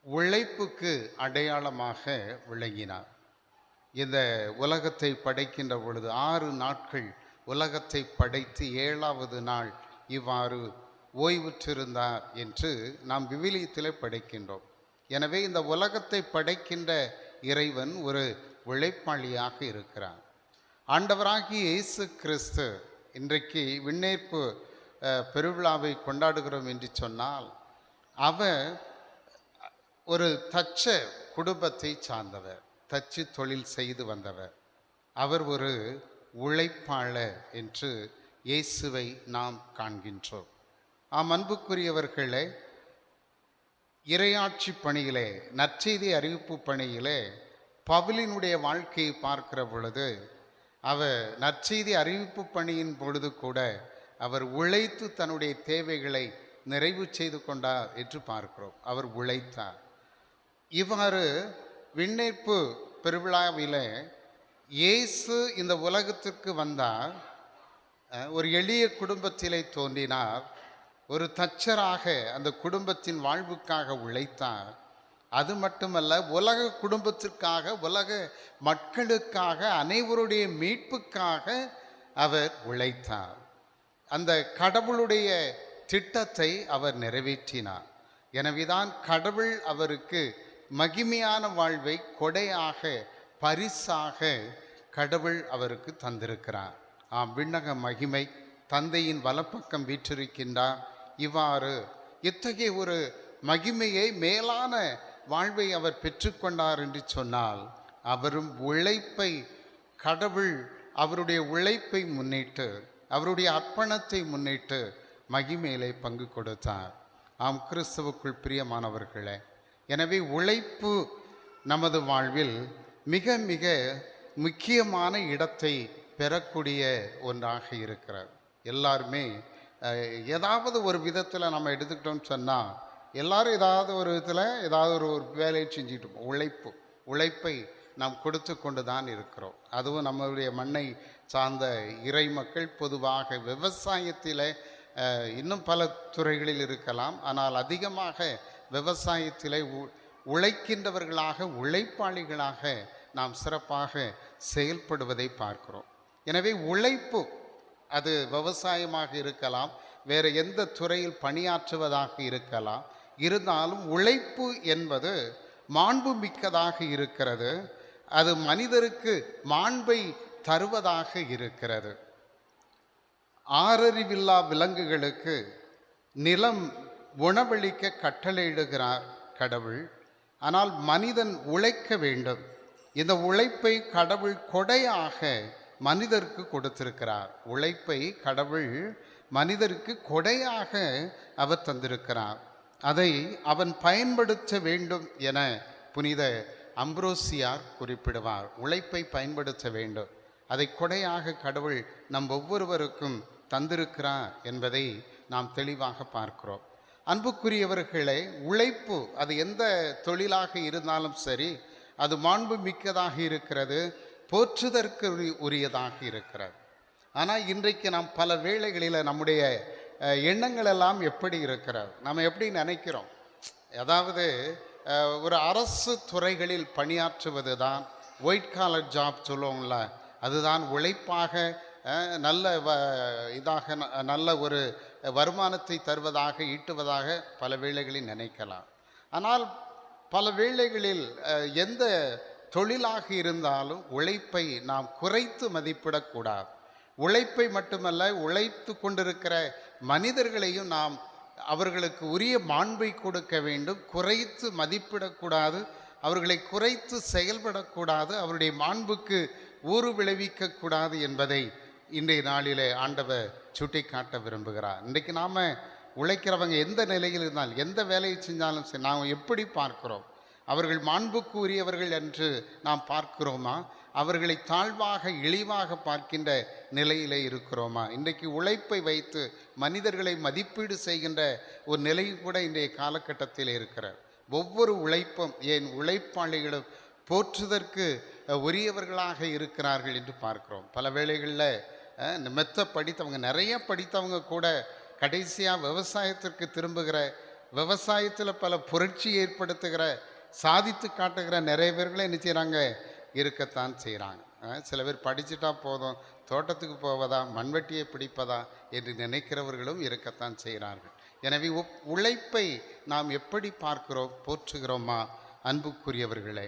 [SPEAKER 1] உழைப்புக்கு அடையாளமாக விளங்கினார். இந்த உலகத்தை படைக்கின்ற பொழுது 6 நாட்கள் உலகத்தை படைத்து 7வது நாள் இவ்வாறு ஓய்வுற்றிருந்தார் என்று நாம் விவிலியத்திலே படிக்கின்றோம். எனவே இந்த உலகத்தை படைக்கின்ற இறைவன் ஒரு உழைப்பாளியாக இருக்கிறார். ஆண்டவராகிய இயேசு கிறிஸ்து இன்றைக்கு விண்ணேற்பு பெருவிழாவை கொண்டாடுகிறோம் என்று சொன்னால், அவர் ஒரு தச்ச குடும்பத்தை சார்ந்தவர், தச்சு தொழில் செய்து வந்தவர். அவர் ஒரு உழைப்பாளர் என்று இயேசுவை நாம் காண்கின்றோம். அன்புக்குரியவர்களே, இறையாட்சி பணியிலே, நற்செய்தி அறிவிப்பு பணியிலே பவுலினுடைய வாழ்க்கையை பார்க்கிற பொழுது, அவர் நற்செய்தி அறிவிப்பு பணியின் பொழுது கூட அவர் உழைத்து தன்னுடைய தேவைகளை நிறைவு செய்து கொண்டார் என்று பார்க்கிறோம். அவர் உழைத்தார். இவ்வாறு விண்ணேற்பு பெருவிழாவிலே இயேசு இந்த உலகத்திற்கு வந்தார். ஒரு எளிய குடும்பத்திலே தோன்றினார். ஒரு தச்சராக அந்த குடும்பத்தின் வாழ்வுக்காக உழைத்தார். அது மட்டுமல்ல, உலக குடும்பத்திற்காக, உலக மக்களுக்காக, அனைவருடைய மீட்புக்காக அவர் உழைத்தார். அந்த கடவுளுடைய திட்டத்தை அவர் நிறைவேற்றினார். எனவேதான் கடவுள் அவருக்கு மகிமையான வாழ்வை கொடையாக, பரிசாக கடவுள் அவருக்கு தந்திருக்கிறார். விண்ணக மகிமை தந்தையின் வலப்பக்கம் வீற்றிருக்கின்றார். இவ்வாறு இத்தகைய ஒரு மகிமையை, மேலான வாழ்வை அவர் பெற்றுக்கொண்டார் என்று சொன்னால், அவரும் உழைப்பை, கடவுள் அவருடைய உழைப்பை முன்னிட்டு, அவருடைய அர்ப்பணத்தை முன்னிட்டு மகிமையிலே பங்கு கொடுத்தார். கிறிஸ்துவுக்குள் பிரியமானவர்களே, எனவே உழைப்பு நமது வாழ்வில் மிக மிக முக்கியமான இடத்தை பெறக்கூடிய ஒன்றாக இருக்கிறார். எல்லாருமே ஏதாவது ஒரு விதத்தில் நம்ம எடுத்துக்கிட்டோம்னு சொன்னால், எல்லாரும் ஏதாவது ஒரு விதத்தில் ஏதாவது ஒரு வேலையை செஞ்சுட்டு உழைப்பை நாம் கொடுத்து கொண்டு தான் இருக்கிறோம். அதுவும் நம்மளுடைய மண்ணை சார்ந்த இறை மக்கள் பொதுவாக விவசாயத்தில் இன்னும் பல துறைகளில் இருக்கலாம். ஆனால் அதிகமாக விவசாயத்திலே உழைக்கின்றவர்களாக, உழைப்பாளிகளாக நாம் சிறப்பாக செயல்படுவதை பார்க்கிறோம். எனவே உழைப்பு, அது விவசாயமாக இருக்கலாம், வேறு எந்த துறையில் பணியாற்றுவதாக இருக்கலாம், இருந்தாலும் உழைப்பு என்பது மாண்பு மிக்கதாக இருக்கிறது. அது மனிதருக்கு மாண்பை தருவதாக இருக்கிறது. ஆறறிவில்லா விலங்குகளுக்கு நிலம் உணவளிக்க கட்டளையிடுகிறார் கடவுள். ஆனால் மனிதன் உழைக்க வேண்டும். இந்த உழைப்பை கடவுள் கொடையாக மனிதருக்கு கொடுத்திருக்கிறார். உழைப்பை கடவுள் மனிதருக்கு கொடையாக அவர் தந்திருக்கிறார். அதை அவன் பயன்படுத்த வேண்டும் என புனித அம்ப்ரோசியார் குறிப்பிடுவார். உழைப்பை பயன்படுத்த வேண்டும், அதை கொடையாக கடவுள் நம் ஒவ்வொருவருக்கும் தந்திருக்கிறார் என்பதை நாம் தெளிவாக பார்க்கிறோம். அன்புக்குரியவர்களே, உழைப்பு அது எந்த தொழிலாக இருந்தாலும் சரி, அது மாண்பு மிக்கதாக இருக்கிறது, போற்றுதற்கு உரியதாக இருக்கிறது. ஆனால் இன்றைக்கு நாம் பல வேளைகளில் நம்முடைய எண்ணங்கள் எல்லாம் எப்படி இருக்கிறது, நம்ம எப்படி நினைக்கிறோம், அதாவது ஒரு அரசு துறைகளில் பணியாற்றுவது தான் ஒயிட் காலர் ஜாப் சொல்லுவோம்ல, அதுதான் உழைப்பாக நல்ல இதாக நல்ல ஒரு வருமானத்தை தருவதாக, ஈட்டுவதாக பல வேளைகளில் நினைக்கலாம். ஆனால் பல வேளைகளில் எந்த தொழிலாக இருந்தாலும் உழைப்பை நாம் குறைத்து மதிப்பிடக்கூடாது. உழைப்பை மட்டுமல்ல, உழைத்து கொண்டிருக்கிற மனிதர்களையும் நாம் அவர்களுக்கு உரிய மாண்பை கொடுக்க வேண்டும். குறைத்து மதிப்பிடக்கூடாது, அவர்களை குறைத்து செயல்படக்கூடாது, அவருடைய மாண்புக்கு ஊறு விளைவிக்கக்கூடாது என்பதை இன்றைய நாளிலே ஆண்டவர் சுட்டி காட்ட விரும்புகிறார். இன்றைக்கு நாம் உழைக்கிறவங்க எந்த நிலையில் இருந்தாலும், எந்த வேலையை செஞ்சாலும் சரி, நாம் எப்படி பார்க்கிறோம்? அவர்கள் மாண்புக்கு உரியவர்கள் என்று நாம் பார்க்கிறோமா? அவர்களை தாழ்வாக, இழிவாக பார்க்கின்ற நிலையிலே இருக்கிறோமா? இன்றைக்கு உழைப்பை வைத்து மனிதர்களை மதிப்பீடு செய்கின்ற ஒரு நிலை கூட இன்றைய காலகட்டத்தில் இருக்கிறார். ஒவ்வொரு உழைப்பும், ஏன் உழைப்பாளிகளும் போற்றுதற்கு உரியவர்களாக இருக்கிறார்கள் என்று பார்க்கிறோம். பல வேளைகளில் மெத்த படித்தவங்க, நிறைய படித்தவங்க கூட கடைசியாக விவசாயத்திற்கு திரும்புகிற, விவசாயத்தில் பல புரட்சி ஏற்படுத்துகிற, சாதித்து காட்டுகிற நிறைய பேர்களே என்ன செய்கிறாங்க, இருக்கத்தான் செய்கிறாங்க. சில பேர் படிச்சுட்டா போதும், தோட்டத்துக்கு போவதா, மண்வெட்டியை பிடிப்பதா என்று நினைக்கிறவர்களும் இருக்கத்தான் செய்கிறார்கள். எனவே உழைப்பை நாம் எப்படி பார்க்கிறோம், போற்றுகிறோமா? அன்புக்குரியவர்களே,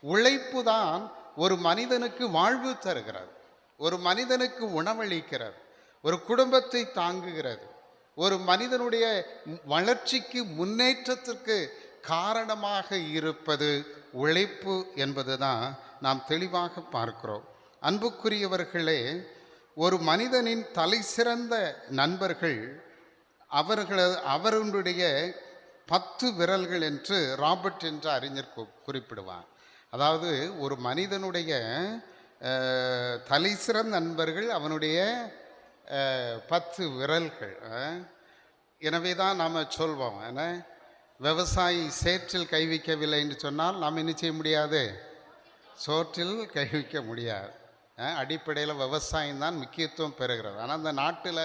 [SPEAKER 1] உழைப்பு தான் ஒரு மனிதனுக்கு வாழ்வு தருகிறது, ஒரு மனிதனுக்கு உணவளிக்கிறது, ஒரு குடும்பத்தை தாங்குகிறது, ஒரு மனிதனுடைய வளர்ச்சிக்கு, முன்னேற்றத்திற்கு காரணமாக இருப்பது உழைப்பு என்பது தான் நாம் தெளிவாக பார்க்கிறோம். அன்புக்குரியவர்களே, ஒரு மனிதனின் தலை சிறந்த நண்பர்கள் அவர்களுடைய 10 விரல்கள் என்று ராபர்ட் என்ற அறிஞர் குறிப்பிடுவார். அதாவது ஒரு மனிதனுடைய தலை சிறந்த நண்பர்கள் அவனுடைய 10 விரல்கள். எனவே தான் நாம் சொல்வோம், விவசாயி சேற்றில் கை வைக்கவில்லை என்று சொன்னால் நாம் என்ன செய்ய முடியாது, சோற்றில் கை வைக்க முடியாது. அடிப்படையில் விவசாயம்தான் முக்கியத்துவம் பெறுகிறது. ஆனால் அந்த நாட்டில்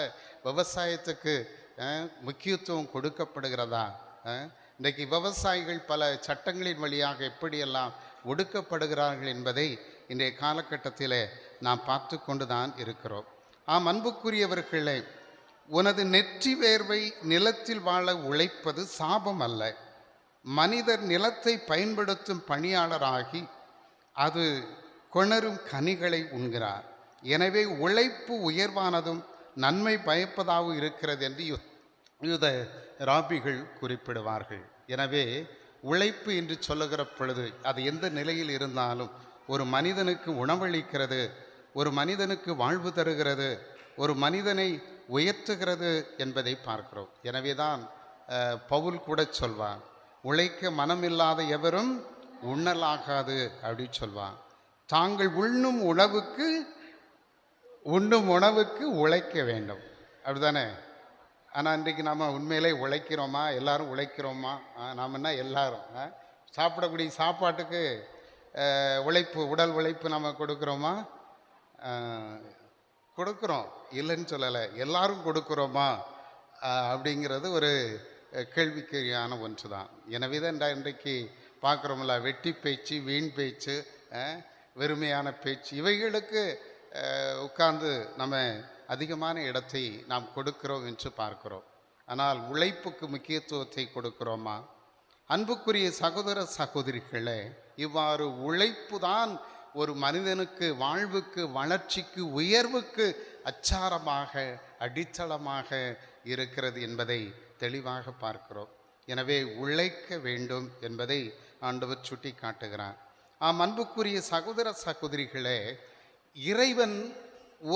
[SPEAKER 1] விவசாயத்துக்கு முக்கியத்துவம் கொடுக்கப்படுகிறதா? இன்றைக்கு விவசாயிகள் பல சட்டங்களின் வழியாக எப்படியெல்லாம் ஒடுக்கப்படுகிறார்கள் என்பதை இன்றைய காலகட்டத்தில் நாம் பார்த்து கொண்டு தான் இருக்கிறோம். அன்புக்குரியவர்களே, உனது நெற்றி வேர்வை நிலத்தில் வாழ உழைப்பது சாபம் அல்ல. மனிதர் நிலத்தை பயன்படுத்தும் பணியாளராகி அது கொணரும் கனிகளை உண்கிறார். எனவே உழைப்பு உயர்வானதும் நன்மை பயப்பதாகவும் இருக்கிறது என்று யூத ராபிகள் குறிப்பிடுவார்கள். எனவே உழைப்பு என்று சொல்லுகிற பொழுது அது எந்த நிலையில் இருந்தாலும் ஒரு மனிதனுக்கு உணவளிக்கிறது, ஒரு மனிதனுக்கு வாழ்வு தருகிறது, ஒரு மனிதனை உயர்த்துகிறது என்பதை பார்க்கிறோம். எனவே தான் பவுல் கூட சொல்வான், உழைக்க மனமில்லாத எவரும் உண்ணலாகாது அப்படின்னு சொல்வான். தாங்கள் உண்ணும் உணவுக்கு உழைக்க வேண்டும், அப்படிதானே? ஆனால் இன்றைக்கு நாம் உண்மையிலே உழைக்கிறோமா? எல்லாரும் உழைக்கிறோமா? நாம் என்ன எல்லாரும் சாப்பிடக்கூடிய சாப்பாட்டுக்கு உழைப்பு, உடல் உழைப்பு நம்ம கொடுக்குறோமா? கொடுக்குறோம், இல்லைன்னு சொல்லலை. எல்லாரும் கொடுக்குறோமா? அப்படிங்கிறது ஒரு கேள்விக்குறியான ஒன்று தான். எனவே தான் இன்றைக்கு பார்க்குறோம்ல, வெட்டி பேச்சு, வீண் பேச்சு, வெறுமையான பேச்சு, இவைகளுக்கு உட்கார்ந்து நம்ம அதிகமான இடத்தை நாம் கொடுக்கிறோம் என்று பார்க்கிறோம். ஆனால் உழைப்புக்கு முக்கியத்துவத்தை கொடுக்கிறோமா? அன்புக்குரிய சகோதர சகோதரிகளே, இவ்வாறு உழைப்பு தான் ஒரு மனிதனுக்கு வாழ்வுக்கு, வளர்ச்சிக்கு, உயர்வுக்கு அச்சாரமாக, அடித்தளமாக இருக்கிறது என்பதை தெளிவாக பார்க்கிறோம். எனவே உழைக்க வேண்டும் என்பதை ஆண்டவர் சுட்டி காட்டுகிறார். அன்புக்குரிய சகோதர சகோதரிகளே, இறைவன்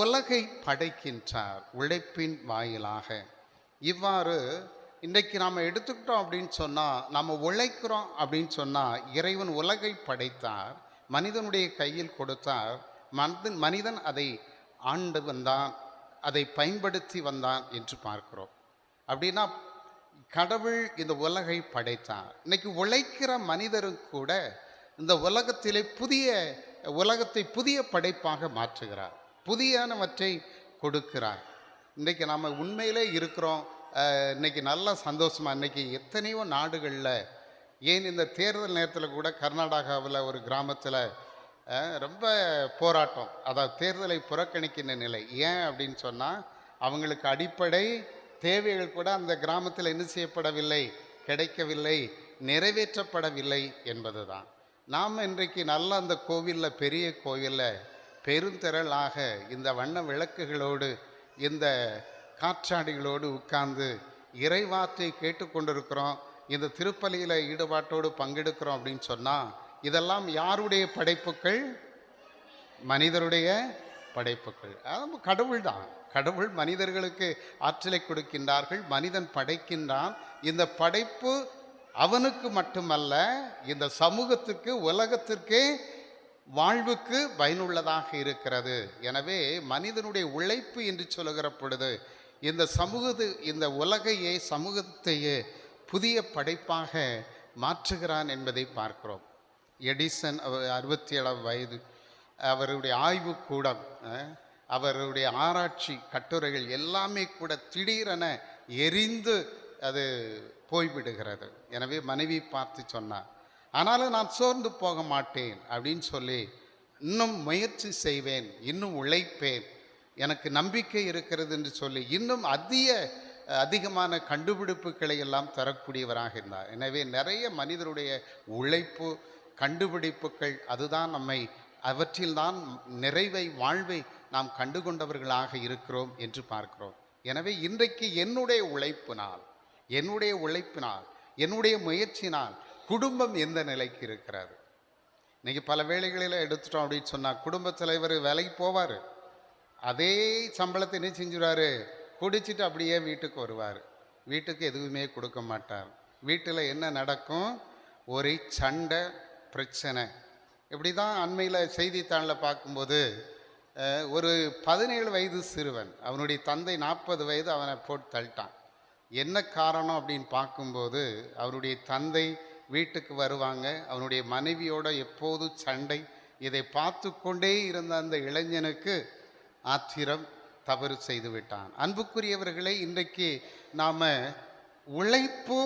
[SPEAKER 1] உலகை படைக்கின்றார் உழைப்பின் வாயிலாக. இவ்வாறு இன்றைக்கு நாம் எடுத்துக்கிட்டோம் அப்படின்னு சொன்னால், நம்ம உழைக்கிறோம் அப்படின்னு சொன்னால், இறைவன் உலகை படைத்தார், மனிதனுடைய கையில் கொடுத்தார், மனிதன் அதை ஆண்டு வந்தான், அதை பயன்படுத்தி வந்தான் என்று பார்க்கிறோம். அப்படின்னா கடவுள் இந்த உலகை படைத்தார். இன்னைக்கு உழைக்கிற மனிதரும் கூட இந்த உலகத்திலே உலகத்தை புதிய படைப்பாக மாற்றுகிறார், புதியனவற்றை கொடுக்கிறார். இன்றைக்கி நாம் உண்மையிலே இருக்கிறோம். இன்றைக்கி நல்ல சந்தோஷமாக, இன்றைக்கி எத்தனையோ நாடுகளில், ஏன் இந்த தேர்தல் நேரத்தில் கூட கர்நாடகாவில் ஒரு கிராமத்தில் ரொம்ப போராட்டம், அதாவது தேர்தலை புறக்கணிக்கின்ற நிலை. ஏன் அப்படின்னு சொன்னால், அவங்களுக்கு அடிப்படை தேவைகள் கூட அந்த கிராமத்தில் என்ன செய்யப்படவில்லை, கிடைக்கவில்லை, நிறைவேற்றப்படவில்லை என்பது தான். நாம் இன்றைக்கு நல்ல அந்த கோவிலில், பெரிய கோவிலில் பெருந்திரளாக இந்த வண்ண விளக்குகளோடு, இந்த காற்றாடிகளோடு உட்கார்ந்து இறைவார்த்தை கேட்டுக்கொண்டிருக்கிறோம், இந்த திருப்பலியில் ஈடுபாட்டோடு பங்கெடுக்கிறோம் அப்படின்னு சொன்னால், இதெல்லாம் யாருடைய படைப்புகள்? மனிதருடைய படைப்புகள். அது கடவுள் தான். கடவுள் மனிதர்களுக்கு ஆற்றலை கொடுக்கின்றார்கள், மனிதன் படைக்கின்றான். இந்த படைப்பு அவனுக்கு மட்டுமல்ல, இந்த சமூகத்துக்கு, உலகத்திற்கே வாழ்வுக்கு பயனுள்ளதாக இருக்கிறது. எனவே மனிதனுடைய உழைப்பு என்று சொல்லுகிற பொழுது இந்த உலகையே, சமூகத்தையே புதிய படைப்பாக மாற்றுகிறான் என்பதை பார்க்கிறோம். எடிசன் 67 வயது, அவருடைய ஆய்வு கூடம், அவருடைய ஆராய்ச்சி கட்டுரைகள் எல்லாமே கூட திடீரென எரிந்து அது போய்விடுகிறது. எனவே மனைவி பார்த்து சொன்னார், ஆனாலும் நான் சோர்ந்து போக மாட்டேன் அப்படின்னு சொல்லி, இன்னும் முயற்சி செய்வேன், இன்னும் உழைப்பேன், எனக்கு நம்பிக்கை இருக்கிறது என்று சொல்லி இன்னும் அதிகமான கண்டுபிடிப்புகளை எல்லாம் தரக்கூடியவராக இருந்தார். எனவே நிறைய மனிதருடைய உழைப்பு, கண்டுபிடிப்புகள், அதுதான் அவற்றில்தான் நிறைவை, வாழ்வை நாம் கண்டுகொண்டவர்களாக இருக்கிறோம் என்று பார்க்கிறோம். எனவே இன்றைக்கு என்னுடைய உழைப்பினால், என்னுடைய முயற்சினால் குடும்பம் எந்த நிலைக்கு இருக்கிறது? இன்றைக்கி பல வேளைகளில் எடுத்துட்டோம் அப்படின்னு சொன்னால், குடும்ப தலைவர் வேலைக்கு போவார், அதே சம்பளத்தை என்ன செஞ்சுருவார், குடிச்சிட்டு அப்படியே வீட்டுக்கு வருவார், வீட்டுக்கு எதுவுமே கொடுக்க மாட்டார். வீட்டில் என்ன நடக்கும்? ஒரே சண்டை, பிரச்சனை. இப்படி தான் அண்மையில் செய்தித்தாளில் பார்க்கும்போது, ஒரு 17 வயது சிறுவன், அவனுடைய தந்தை 40 வயது, அவனை போட்டு தள்ளிட்டான். என்ன காரணம் அப்படின்னு பார்க்கும்போது, அவருடைய தந்தை வீட்டுக்கு வருவாங்க, அவனுடைய மனைவியோட எப்போது சண்டை. இதை பார்த்து கொண்டே இருந்த அந்த இளைஞனுக்கு ஆத்திரம், தவறு செய்து விட்டான். அன்புக்குரியவர்களே, இன்றைக்கு நாம் உழைப்பு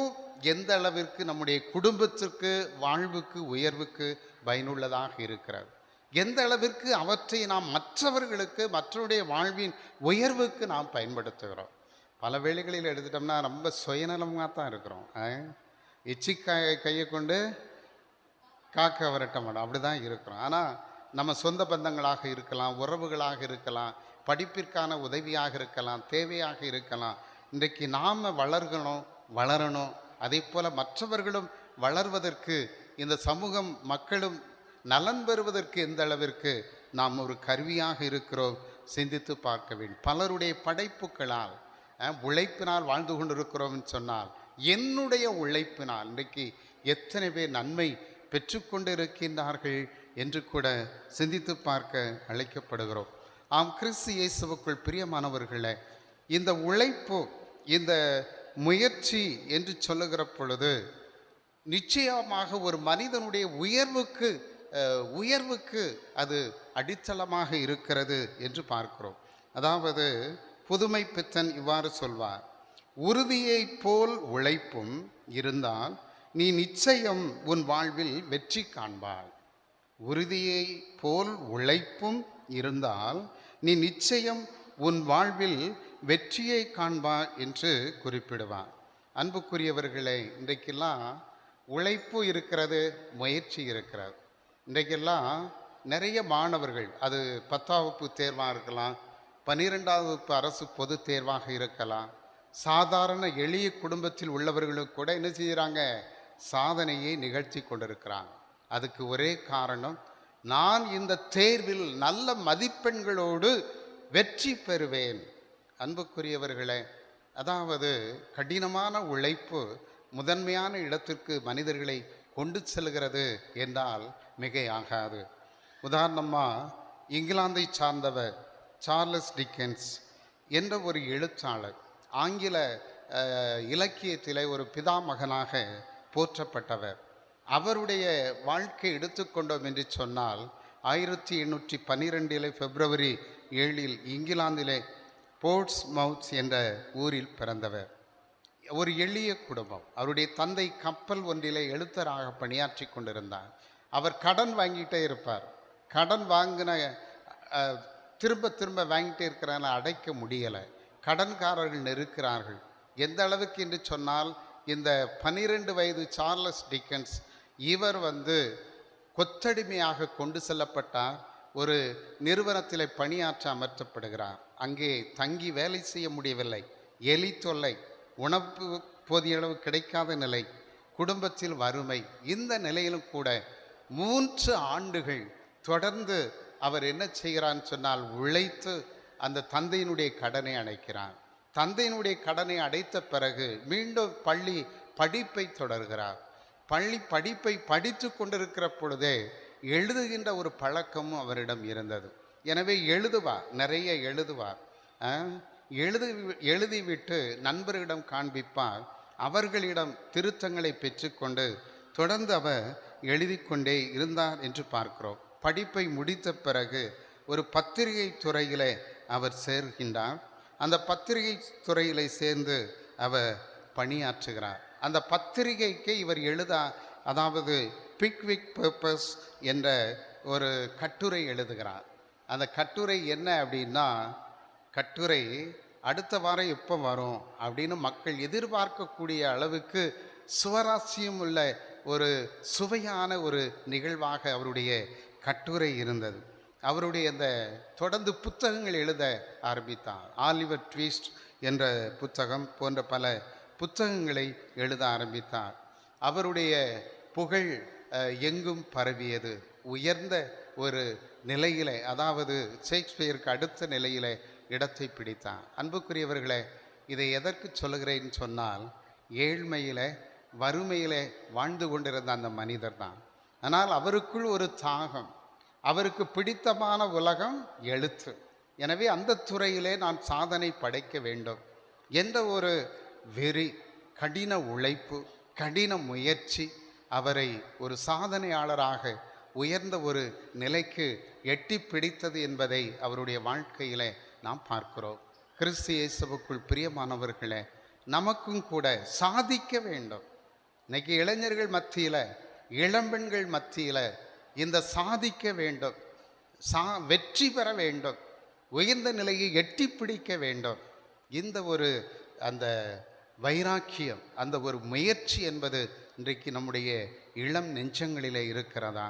[SPEAKER 1] எந்த அளவிற்கு நம்முடைய குடும்பத்திற்கு, வாழ்வுக்கு, உயர்வுக்கு பயனுள்ளதாக இருக்கிறது, எந்த அளவிற்கு அவற்றை நாம் மற்றவர்களுக்கு, மற்றவருடைய வாழ்வின் உயர்வுக்கு நாம் பயன்படுத்துகிறோம். பல வேளைகளில் எடுத்துட்டோம்னா ரொம்ப சுயநலமாக தான் இருக்கிறோம். கையை கொண்டு காக்க வரட்ட மாட்டோம், அப்படி தான் இருக்கிறோம். ஆனால் நம்ம சொந்த பந்தங்களாக இருக்கலாம், உறவுகளாக இருக்கலாம், படிப்பிற்கான உதவியாக இருக்கலாம், தேவையாக இருக்கலாம். இன்றைக்கு நாம் வளரணும், அதே போல் மற்றவர்களும் வளர்வதற்கு, இந்த சமூகம், மக்களும் நலன் பெறுவதற்கு எந்த அளவிற்கு நாம் ஒரு கருவியாக இருக்கிறோம் சிந்தித்து பார்க்க வேண்டும். பலருடைய படைப்புகளால், உழைப்பினால் வாழ்ந்து கொண்டிருக்கிறோம்னு சொன்னால், என்னுடைய உழைப்பினால் இன்றைக்கு எத்தனை பேர் நன்மை பெற்றுக்கொண்டு இருக்கின்றார்கள் என்று கூட சிந்தித்து பார்க்க அழைக்கப்படுகிறோம். கிறிஸ்து இயேசுவுக்குள் பிரியமானவர்களே, இந்த உழைப்பு, இந்த முயற்சி என்று சொல்லுகிற பொழுது நிச்சயமாக ஒரு மனிதனுடைய உயர்வுக்கு அது அடித்தளமாக இருக்கிறது என்று பார்க்கிறோம். அதாவது புதுமை பித்தன் இவ்வாறு சொல்வார், உறுதியைப் போல் உழைப்பும் இருந்தால் நீ நிச்சயம் உன் வாழ்வில் வெற்றி காண்பாய். உறுதியை போல் உழைப்பும் இருந்தால் நீ நிச்சயம் உன் வாழ்வில் வெற்றியை காண்பாய் என்று குறிப்பிடுவார். அன்புக்குரியவர்களே, இன்றைக்கெல்லாம் உழைப்பு இருக்கிறது, முயற்சி இருக்கிறது. இன்றைக்கெல்லாம் நிறைய மாணவர்கள், அது 10ஆம் வகுப்பு தேர்வாக இருக்கலாம், 12ஆம் வகுப்பு அரசு பொது தேர்வாக இருக்கலாம், சாதாரண எளிய குடும்பத்தில் உள்ளவர்களும் கூட என்ன செய்கிறாங்க, சாதனையை நிகழ்த்தி கொண்டிருக்கிறாங்க. அதுக்கு ஒரே காரணம், நான் இந்த தேர்வில் நல்ல மதிப்பெண்களோடு வெற்றி பெறுவேன். அன்புக்குரியவர்களே, அதாவது கடினமான உழைப்பு முதன்மையான இடத்திற்கு மனிதர்களை கொண்டு செல்கிறது என்றால் மிகையாகாது. உதாரணமாக இங்கிலாந்தை சார்ந்தவர் சார்லஸ் டிக்கன்ஸ் என்ற ஒரு எழுத்தாளர் ஆங்கில இலக்கியத்திலே ஒரு பிதாமகனாக போற்றப்பட்டவர். அவருடைய வாழ்க்கை எடுத்துக்கொண்டோம் என்று சொன்னால் 1812 பிப்ரவரி 7 இங்கிலாந்திலே போர்ட்ஸ்மவுத் என்ற ஊரில் பிறந்தவர். ஒரு எளிய குடும்பம். அவருடைய தந்தை கப்பல் ஒன்றிலே எழுத்தராக பணியாற்றி கொண்டிருந்தார். அவர் கடன் வாங்கிட்டே இருப்பார். கடன் வாங்கின திரும்ப திரும்ப வாங்கிட்டே இருக்கிறாங்க, அடைக்க முடியலை. கடன்காரர்கள் நெருக்கிறார்கள். எந்த அளவுக்கு என்று சொன்னால், இந்த 12 வயது சார்லஸ் டிக்கன்ஸ் இவர் கொத்தடிமையாக கொண்டு செல்லப்பட்டார். ஒரு நிறுவனத்தில் பணியாற்ற அமர்த்தப்படுகிறார். அங்கே தங்கி வேலை செய்ய முடியவில்லை. எலி தொல்லை, உணவு போதிய அளவு கிடைக்காத நிலை, குடும்பத்தில் வறுமை. இந்த நிலையிலும் கூட 3 ஆண்டுகள் தொடர்ந்து அவர் என்ன செய்கிறான்னு சொன்னால், உழைத்து அந்த தந்தையினுடைய கடனை அடைக்கிறார். தந்தையினுடைய கடனை அடைத்த பிறகு மீண்டும் பள்ளி படிப்பை தொடர்கிறார். பள்ளி படிப்பை படித்து கொண்டிருக்கிற பொழுதே எழுதுகின்ற ஒரு பழக்கமும் அவரிடம் இருந்தது. எனவே எழுதுவார், நிறைய எழுதுவார். எழுதிவிட்டு நண்பர்களிடம் காண்பிப்பார். அவர்களிடம் திருத்தங்களை பெற்றுக்கொண்டு தொடர்ந்து அவர் எழுதி கொண்டே இருந்தார் என்று பார்க்கிறோம். படிப்பை முடித்த பிறகு ஒரு பத்திரிகை துறையிலே அவர் சேர்கின்றார். அந்த பத்திரிகை துறையிலே சேர்ந்து அவர் பணியாற்றுகிறார். அந்த பத்திரிகைக்கு இவர் அதாவது பிக்விக் பர்பஸ் என்ற ஒரு கட்டுரை எழுதுகிறார். அந்த கட்டுரை என்ன அப்படின்னா, கட்டுரை அடுத்த வாரம் எப்போ வரும் அப்படின்னு மக்கள் எதிர்பார்க்கக்கூடிய அளவுக்கு சுவராசியம் உள்ள ஒரு சுவையான ஒரு நிகழ்வாக அவருடைய கட்டுரை இருந்தது. அவருடைய அந்த தொடர்ந்து புத்தகங்கள் எழுத ஆரம்பித்தார். ஆலிவர் ட்விஸ்ட் என்ற புத்தகம் போன்ற பல புத்தகங்களை எழுத ஆரம்பித்தார். அவருடைய புகழ் எங்கும் பரவியது. உயர்ந்த ஒரு நிலையிலே, அதாவது ஷேக்ஸ்பியருக்கு அடுத்த நிலையிலே இடத்தை பிடித்தார். அன்புக்குரியவர்களே, இதை எதற்கு சொல்லுகிறேன்னு சொன்னால், ஏழ்மையிலே வறுமையிலே வாழ்ந்து கொண்டிருந்த அந்த மனிதர் தான். ஆனால் அவருக்குள் ஒரு தாகம், அவருக்கு பிடித்தமான உலகம் எழுத்து. எனவே அந்த துறையிலே நான் சாதனை படைக்க வேண்டும் என்ற ஒரு வெறி, கடின உழைப்பு, கடின முயற்சி அவரை ஒரு சாதனையாளராக உயர்ந்த ஒரு நிலைக்கு எட்டி பிடித்தது என்பதை அவருடைய வாழ்க்கையிலே நாம் பார்க்கிறோம். கிறிஸ்து இயேசுவுக்குள் பிரியமானவர்களே, நமக்கும் கூட சாதிக்க வேண்டும். இன்னைக்கு இளைஞர்கள் மத்தியில், இளம்பெண்கள் மத்தியில் இந்த சாதிக்க வேண்டும், வெற்றி பெற வேண்டும், உயர்ந்த நிலையை எட்டி பிடிக்க வேண்டும், இந்த ஒரு அந்த வைராக்கியம், அந்த ஒரு முயற்சி என்பது இன்றைக்கு நம்முடைய இளம் நெஞ்சங்களிலே இருக்கிறதா?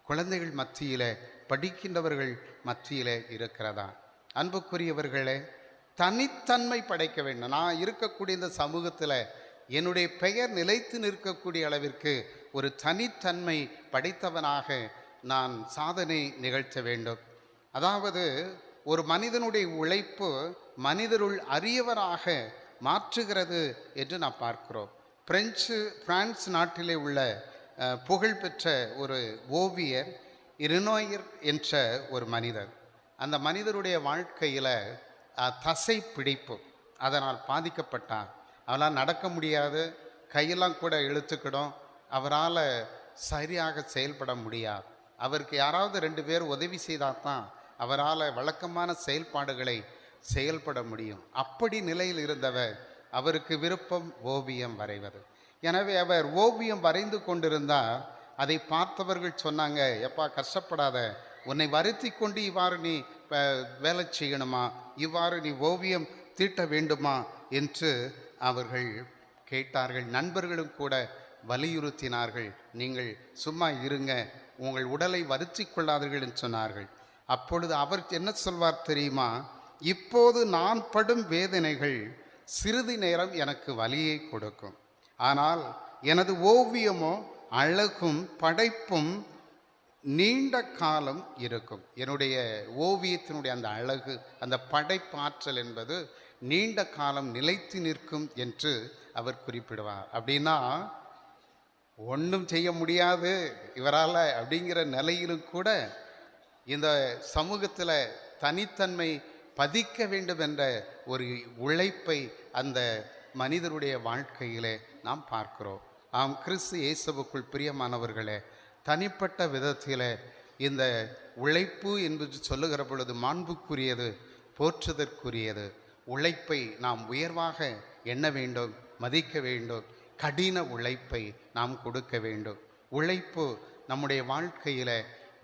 [SPEAKER 1] குழந்தைகள் மத்தியில், படிக்கின்றவர்கள் மத்தியில் இருக்கிறதா? அன்புக்குரியவர்களே, தனித்தன்மை படைக்க வேண்டும். நான் இருக்கக்கூடிய இந்த சமூகத்தில் என்னுடைய பெயர் நிலைத்து நிற்கக்கூடிய அளவிற்கு ஒரு தனித்தன்மை படைத்தவனாக நான் சாதனை நிகழ்த்த வேண்டும். அதாவது ஒரு மனிதனுடைய உழைப்பு மனிதருள் அரியவராக மாற்றுகிறது என்று நாம் பார்க்கிறோம். பிரான்ஸ் நாட்டிலே உள்ள புகழ்பெற்ற ஒரு ஓவியர் இரினோயர் என்ற ஒரு மனிதர். அந்த மனிதருடைய வாழ்க்கையில் தசை பிடிப்பு அதனால் பாதிக்கப்பட்டார். அவரால் நடக்க முடியாது, கையெல்லாம் கூட இழுத்துக்கிடும், அவரால் சரியாக செயல்பட முடியாது. அவருக்கு யாராவது 2 பேர் உதவி செய்தால் தான் அவரால் வழக்கமான செயல்பாடுகளை செயல்பட முடியும். அப்படி நிலையில் இருந்தவர் அவருக்கு விருப்பம் ஓவியம் வரைவது. எனவே அவர் ஓவியம் வரைந்து கொண்டிருந்தார். அதை பார்த்தவர்கள் சொன்னாங்க, எப்பா கஷ்டப்படாத, உன்னை வருத்தி கொண்டு இவ்வாறு நீ வேலை செய்யணுமா, இவ்வாறு நீ ஓவியம் தீட்ட வேண்டுமா என்று அவர்கள் கேட்டார்கள். நண்பர்களும் கூட வலியுறுத்தினார்கள், நீங்கள் சும்மா இருங்க, உங்கள் உடலை வருத்தி கொள்ளாதீர்கள் என்று சொன்னார்கள். அப்பொழுது அவர் என்ன சொல்வார் தெரியுமா? இப்போது நான் படும் வேதனைகள் சிறிது நேரம் எனக்கு வலியை கொடுக்கும், ஆனால் எனது ஓவியமோ அழகும் படைப்பும் நீண்ட காலம் இருக்கும். என்னுடைய ஓவியத்தினுடைய அந்த அழகு, அந்த படைப்பாற்றல் என்பது நீண்ட காலம் நிலைத்து நிற்கும் என்று அவர் குறிப்பிடுவார். அப்படின்னா ஒன்றும் செய்ய முடியாது இவரால் அப்படிங்கிற நிலையிலும் கூட இந்த சமூகத்தில் தனித்தன்மை பதிக்க வேண்டும் என்ற ஒரு உழைப்பை அந்த மனிதருடைய வாழ்க்கையிலே நாம் பார்க்கிறோம். ஆம், கிறிஸ்து இயேசுவுக்குள் பிரியமானவர்களே, தனிப்பட்ட விதத்தில் இந்த உழைப்பு என்று சொல்லுகிற பொழுது மாண்புக்குரியது, போற்றுதற்குரியது. உழைப்பை நாம் உயர்வாக எண்ண வேண்டும், மதிக்க வேண்டும். கடின உழைப்பை நாம் கொடுக்க வேண்டும். உழைப்பு நம்முடைய வாழ்க்கையில்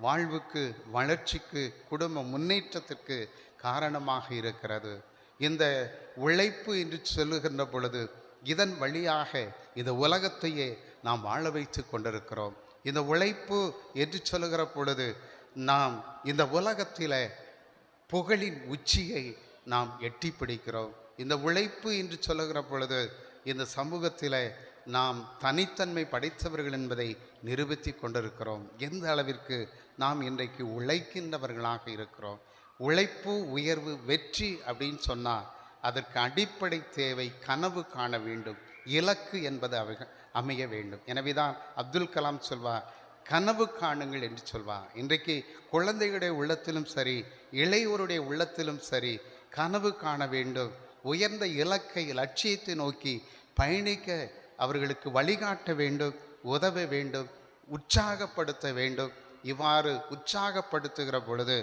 [SPEAKER 1] வாழ்வுக்கு, வளர்ச்சிக்கு, குடும்ப முன்னேற்றத்திற்கு காரணமாக இருக்கிறது. இந்த உழைப்பு என்று சொல்லுகின்ற பொழுது இதன் வழியாக இந்த உலகத்தையே நாம் வாழ வைத்து கொண்டிருக்கிறோம். இந்த உழைப்பு என்று சொல்லுகிற பொழுது நாம் இந்த உலகத்தில் புகழின் உச்சியை நாம் எட்டி பிடிக்கிறோம். இந்த உழைப்பு என்று சொல்லுகிற பொழுது இந்த சமூகத்தில் நாம் தனித்தன்மை படைத்தவர்கள் என்பதை நிரூபித்து கொண்டிருக்கிறோம். எந்த அளவிற்கு நாம் இன்றைக்கு உழைக்கின்றவர்களாக இருக்கிறோம். உழைப்பு, உயர்வு, வெற்றி அப்படின்னு சொன்னால் அதற்கு அடிப்படை தேவை கனவு காண வேண்டும், இலக்கு என்பது அமைய வேண்டும். எனவே தான் அப்துல் கலாம் சொல்வார், கனவு காணுங்கள் என்று சொல்வார். இன்றைக்கு குழந்தைகளுடைய உள்ளத்திலும் சரி, இளையோருடைய உள்ளத்திலும் சரி, கனவு காண வேண்டும். உயர்ந்த இலக்கை, லட்சியத்தை நோக்கி பயணிக்க அவர்களுக்கு வழிகாட்ட வேண்டும், உதவ வேண்டும், உற்சாகப்படுத்த வேண்டும். இவ்வாறு உற்சாகப்படுத்துகிற பொழுது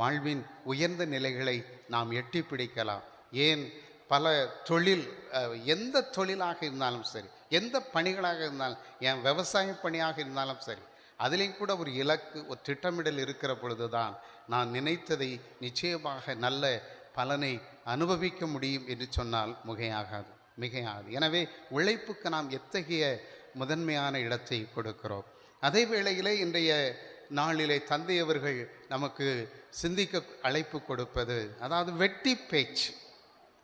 [SPEAKER 1] வாழ்வின் உயர்ந்த நிலைகளை நாம் எட்டி பிடிக்கலாம். ஏன் பல தொழில், எந்த தொழிலாக இருந்தாலும் சரி, எந்த பணிகளாக இருந்தாலும், என் விவசாய பணியாக இருந்தாலும் சரி, அதிலேயும் கூட ஒரு இலக்கு, ஒரு திட்டமிடல் இருக்கிற பொழுது தான் நான் நினைத்ததை நிச்சயமாக நல்ல பலனை அனுபவிக்க முடியும் என்று சொன்னால் மிகையாகாது. எனவே உழைப்புக்கு நாம் எத்தகைய முதன்மையான இடத்தை கொடுக்கிறோம். அதே வேளையிலே இன்றைய நாளிலே தந்தையவர்கள் நமக்கு சிந்திக்க அழைப்பு கொடுப்பது, அதாவது வெட்டி பேச்சு.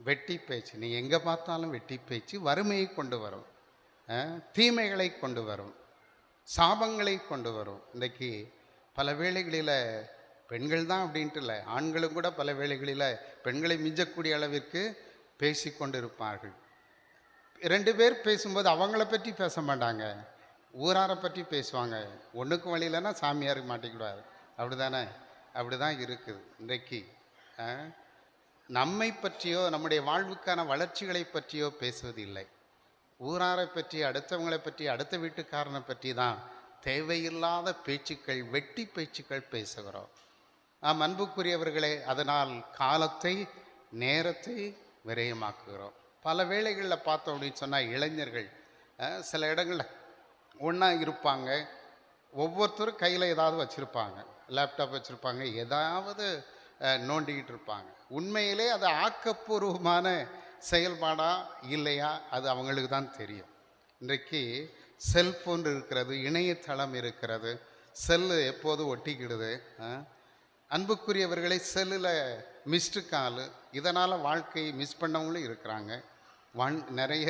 [SPEAKER 1] வெட்டி பேச்சு, நீ எங்கே பார்த்தாலும் வெட்டி பேச்சு வறுமையை கொண்டு வரும், தீமைகளை கொண்டு வரும், சாபங்களை கொண்டு வரும். இன்றைக்கு பல வேளைகளில் பெண்கள் தான் அப்படின்ட்டு இல்லை, ஆண்களும் கூட பல வேளைகளில் பெண்களை மிஞ்சக்கூடிய அளவிற்கு பேசி கொண்டு இருப்பார்கள். 2 பேர் பேசும்போது அவங்கள பற்றி பேச மாட்டாங்க, ஊராரை பற்றி பேசுவாங்க. ஒன்றுக்கும் வழி இல்லைன்னா சாமியாருக்கு மாட்டிக்கிடுவார். அப்படி தானே? அப்படி தான் இருக்குது இன்றைக்கு. நம்மை பற்றியோ நம்முடைய வாழ்வுக்கான வளர்ச்சிகளை பற்றியோ பேசுவதில்லை. ஊராரை பற்றி, அடுத்தவங்களை பற்றி, அடுத்த வீட்டுக்காரனை பற்றி தான் தேவையில்லாத பேச்சுக்கள், வெட்டி பேச்சுக்கள் பேசுகிறோம். நாம் அன்புக்குரியவர்களே, அதனால் காலத்தை, நேரத்தை விரயமாக்குகிறோம். பல வேளைகளில் பார்த்தோம் அப்படின்னு சொன்னால் இளைஞர்கள் சில இடங்களில் ஒன்றா இருப்பாங்க, ஒவ்வொருத்தரும் கையில் ஏதாவது வச்சுருப்பாங்க, லேப்டாப் வச்சுருப்பாங்க, ஏதாவது நோண்டிக்கிட்டு இருப்பாங்க. உண்மையிலே அது ஆக்கப்பூர்வமான செயல்பாடா இல்லையா அது அவங்களுக்கு தான் தெரியும். இன்றைக்கு செல்ஃபோன் இருக்கிறது, இணையதளம் இருக்கிறது, செல்லு எப்போது ஒட்டிக்கிடுது. அன்புக்குரியவர்களை செல்லில் மிஸ்டு காலு, இதனால் வாழ்க்கையை மிஸ் பண்ணவங்களும் இருக்கிறாங்க. நிறைய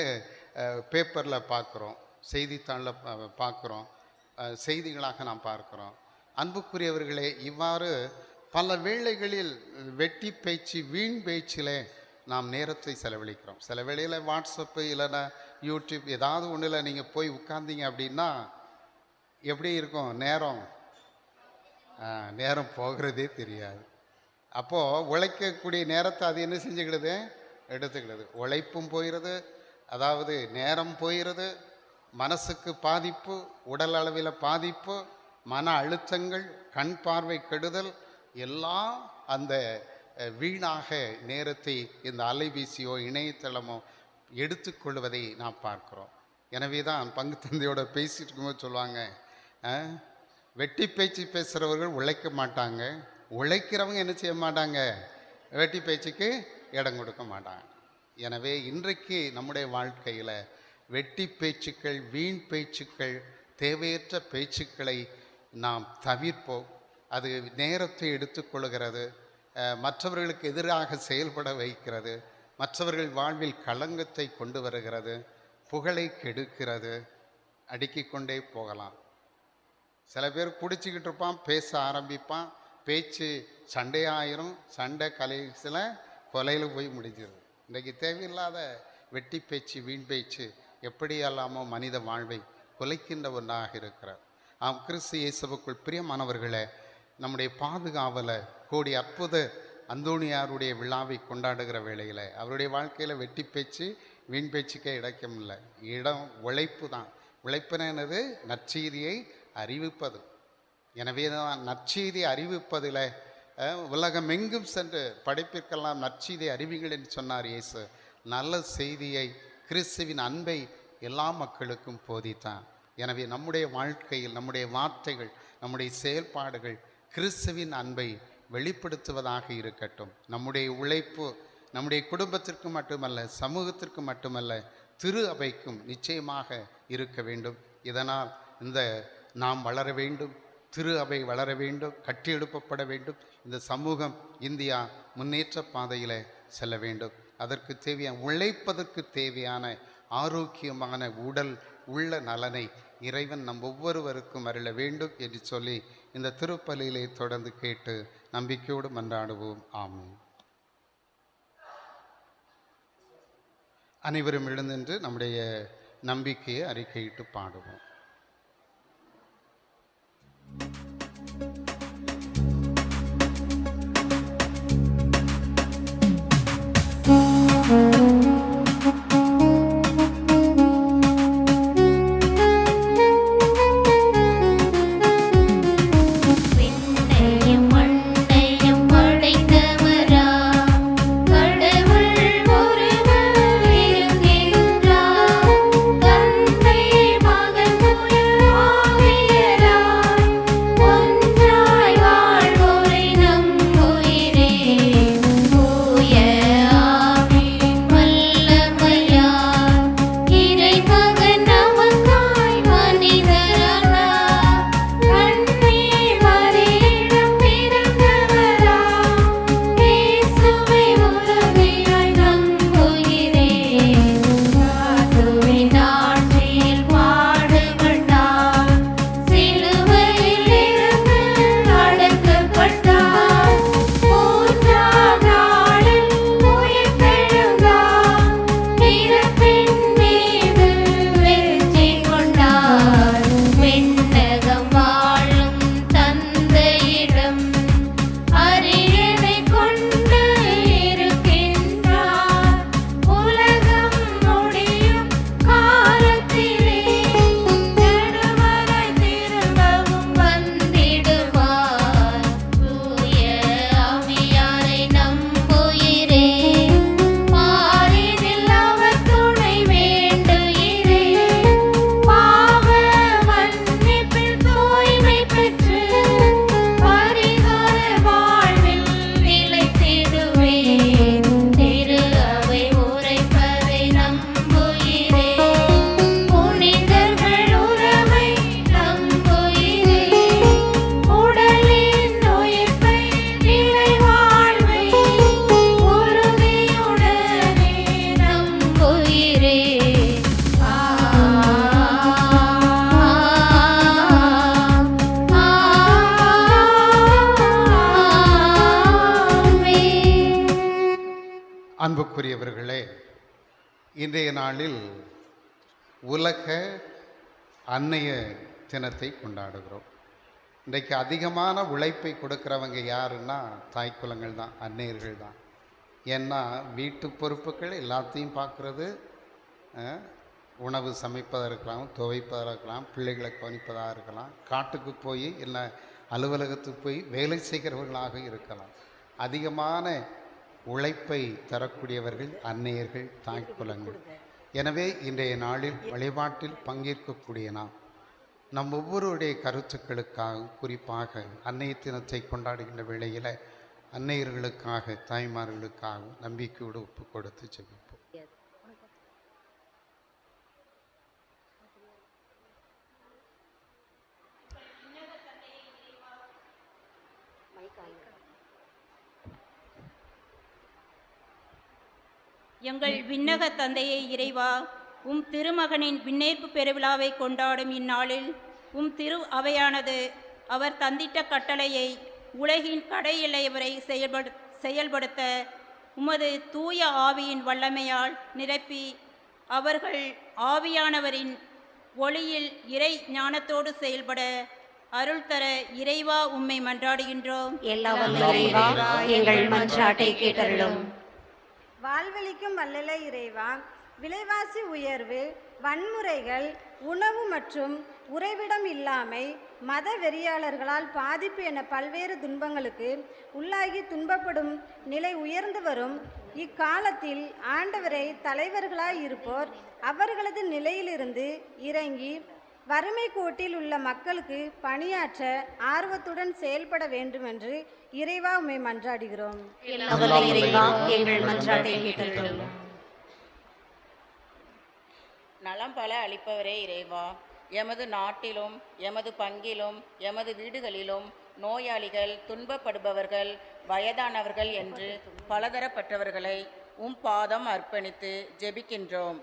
[SPEAKER 1] பேப்பரில் பார்க்குறோம், செய்தித்தாளில் பார்க்குறோம், செய்திகளாக நாம் பார்க்குறோம். அன்புக்குரியவர்களே, இவ்வாறு பல வேளைகளில் வெட்டி பேச்சு, வீண் பேச்சிலே நாம் நேரத்தை செலவழிக்கிறோம். சில வேளையில் வாட்ஸ்அப்பு இல்லைன்னா யூடியூப் ஏதாவது ஒன்றில் நீங்கள் போய் உட்கார்ந்தீங்க அப்படின்னா எப்படி இருக்கும் நேரம் போகிறதே தெரியாது. அப்போது உழைக்கக்கூடிய நேரத்தை அது என்ன செஞ்சுக்கிடுது, எடுத்துக்கிடுது. உழைப்பும் போயிடுது, அதாவது நேரம் போயிடுது, மனசுக்கு பாதிப்பு, உடல் அளவில் பாதிப்பு, மன அழுத்தங்கள், கண் பார்வை கெடுதல் எல்லாம் அந்த வீணாக நேரத்தை இந்த அலைபேசியோ இணையதளமோ எடுத்துக்கொள்வதை நாம் பார்க்குறோம். எனவே தான் பங்கு தந்தையோட பேசிட்டு இருக்கும்போது சொல்லுவாங்க, வெட்டி பேச்சு பேசுகிறவர்கள் உழைக்க மாட்டாங்க, உழைக்கிறவங்க என்ன செய்ய மாட்டாங்க, வெட்டி பேச்சுக்கு இடம் கொடுக்க மாட்டாங்க. எனவே இன்றைக்கு நம்முடைய வாழ்க்கையில் வெட்டி பேச்சுக்கள், வீண் பேச்சுக்கள், தேவையற்ற பேச்சுக்களை நாம் தவிர்ப்போம். அது நேரத்தை எடுத்துக்கொள்கிறது, மற்றவர்களுக்கு எதிராக செயல்பட வைக்கிறது, மற்றவர்கள் வாழ்வில் களங்கத்தை கொண்டு வருகிறது, புகழை கெடுக்கிறது. அடுக்கிக் கொண்டே போகலாம். சில பேர் குடிச்சிக்கிட்டு இருப்பான், பேச ஆரம்பிப்பான், பேச்சு சண்டையாயிரும், சண்டை கலைசில் கொலையில் போய் முடிஞ்சிருது. இன்றைக்கு தேவையில்லாத வெட்டி பேச்சு, வீண் பேச்சு எப்படியெல்லாமோ மனித வாழ்வை குலைக்கின்ற ஒன்றாக இருக்கிறார். கிறிஸ்து இயேசுவுக்குள் பிரியமானவர்களே, நம்முடைய பாதுகாவல கோடி அற்புத அந்தோணியாருடைய விழாவை கொண்டாடுகிற வேளையில் அவருடைய வாழ்க்கையில் வெட்டி பேச்சு, வீண் பேச்சுக்கே இடக்கமில்லை. இடம் உழைப்பு தான். உழைப்புனது நற்செய்தியை அறிவிப்பது. எனவே தான் நற்செய்தியை அறிவிப்பதில் உலகம் எங்கும் சென்று படைப்பிற்கெல்லாம் நற்செய்தியை அறிவிங்கள் என்று சொன்னார் இயேசு. நல்ல செய்தியை, கிறிஸ்துவின் அன்பை எல்லா மக்களுக்கும் போதித்தான். எனவே நம்முடைய வாழ்க்கையில் நம்முடைய வார்த்தைகள், நம்முடைய செயல்பாடுகள் கிறிஸ்துவின் அன்பை வெளிப்படுத்துவதாக இருக்கட்டும். நம்முடைய உழைப்பு நம்முடைய குடும்பத்திற்கு மட்டுமல்ல, சமூகத்திற்கு மட்டுமல்ல, திரு அவைக்கும் நிச்சயமாக இருக்க வேண்டும். இதனால் நாம் வளர வேண்டும், திரு அவை வளர வேண்டும், கட்டியெழுப்பப்பட வேண்டும். இந்த சமூகம், இந்தியா முன்னேற்ற பாதையில் செல்ல வேண்டும். அதற்கு தேவையான, உழைப்பதற்கு தேவையான ஆரோக்கியமான உடல் உள்ள நலனை இறைவன் நம் ஒவ்வொருவருக்கும் அருள வேண்டும் என்று சொல்லி இந்த திருப்பலியிலே தொடர்ந்து கேட்டு நம்பிக்கையோடு மன்றாடுவோம். ஆமென். அனைவரும் எழுந்தின்று நம்முடைய நம்பிக்கையை அறிக்கையிட்டு பாடுவோம். அன்புக்குரியவர்களே, இன்றைய நாளில் உலக அன்னைய தினத்தை கொண்டாடுகிறோம். இன்றைக்கு அதிகமான உழைப்பை கொடுக்குறவங்க யாருன்னா தாய்க்குலங்கள் தான், அன்னையர்கள் தான். ஏன்னா வீட்டு பொறுப்புகள் எல்லாத்தையும் பார்க்குறது, உணவு சமைப்பதாக இருக்கலாம், துவைப்பதாக இருக்கலாம், பிள்ளைகளை கவனிப்பதாக இருக்கலாம், காட்டுக்கு போய் இல்லை அலுவலகத்துக்கு போய் வேலை செய்கிறவர்களாக இருக்கலாம். அதிகமான உழைப்பை தரக்கூடியவர்கள் அன்னையர்கள், தாய்க்குலங்கள். எனவே இன்றைய நாளில் வழிபாட்டில் பங்கேற்கக்கூடிய நம் ஒவ்வொருடைய கருத்துக்களுக்காகவும், குறிப்பாக அன்னைய தினத்தை கொண்டாடுகின்ற வேளையில் அன்னையர்களுக்காக, தாய்மார்களுக்காகவும் நம்பிக்கையோடு ஒப்பு கொடுத்து ஜெபிப்போம்.
[SPEAKER 9] எங்கள் விண்ணக தந்தையே இறைவா, உம் திருமகனின் விண்ணேற்பு பெருவிழாவை கொண்டாடும் இந்நாளில் உம் திரு அவையானது அவர் தந்திட்ட கட்டளையை உலகின் கடை எல்லை வரை செயல்படுத்த உமது தூய ஆவியின் வல்லமையால் நிரப்பி அவர்கள் ஆவியானவரின் ஒளியில் இறை ஞானத்தோடு செயல்பட அருள் தர இறைவா உம்மை மன்றாடுகின்றோம்.
[SPEAKER 10] எங்கள் மன்றாட்டை கேட்டருளும்.
[SPEAKER 11] வாழ்வளிக்கும் வல்லல இறைவா, விலைவாசி உயர்வு, வன்முறைகள், உணவு மற்றும் உறைவிடம் இல்லாமை, மத வெறியாளர்களால் பாதிப்பு என பல்வேறு துன்பங்களுக்கு உள்ளாகி துன்பப்படும் நிலை உயர்ந்து வரும் இக்காலத்தில் ஆண்டவரை தலைவர்களாய் இருப்போர் அவர்களது நிலையிலிருந்து இறங்கி வறுமை கோட்டில் உள்ள மக்களுக்கு பணியாற்ற ஆர்வத்துடன் செயல்பட வேண்டும் என்று இறைவா உம்மை மன்றாடுகிறோம்.
[SPEAKER 10] நலம் பல அளிப்பவரே இறைவா, எமது நாட்டிலும் எமது பங்கிலும் எமது வீடுகளிலும் நோயாளிகள், துன்பப்படுபவர்கள், வயதானவர்கள் என்று பலதரப்பட்டவர்களை உம் பாதம் அர்ப்பணித்து ஜெபிக்கின்றோம்.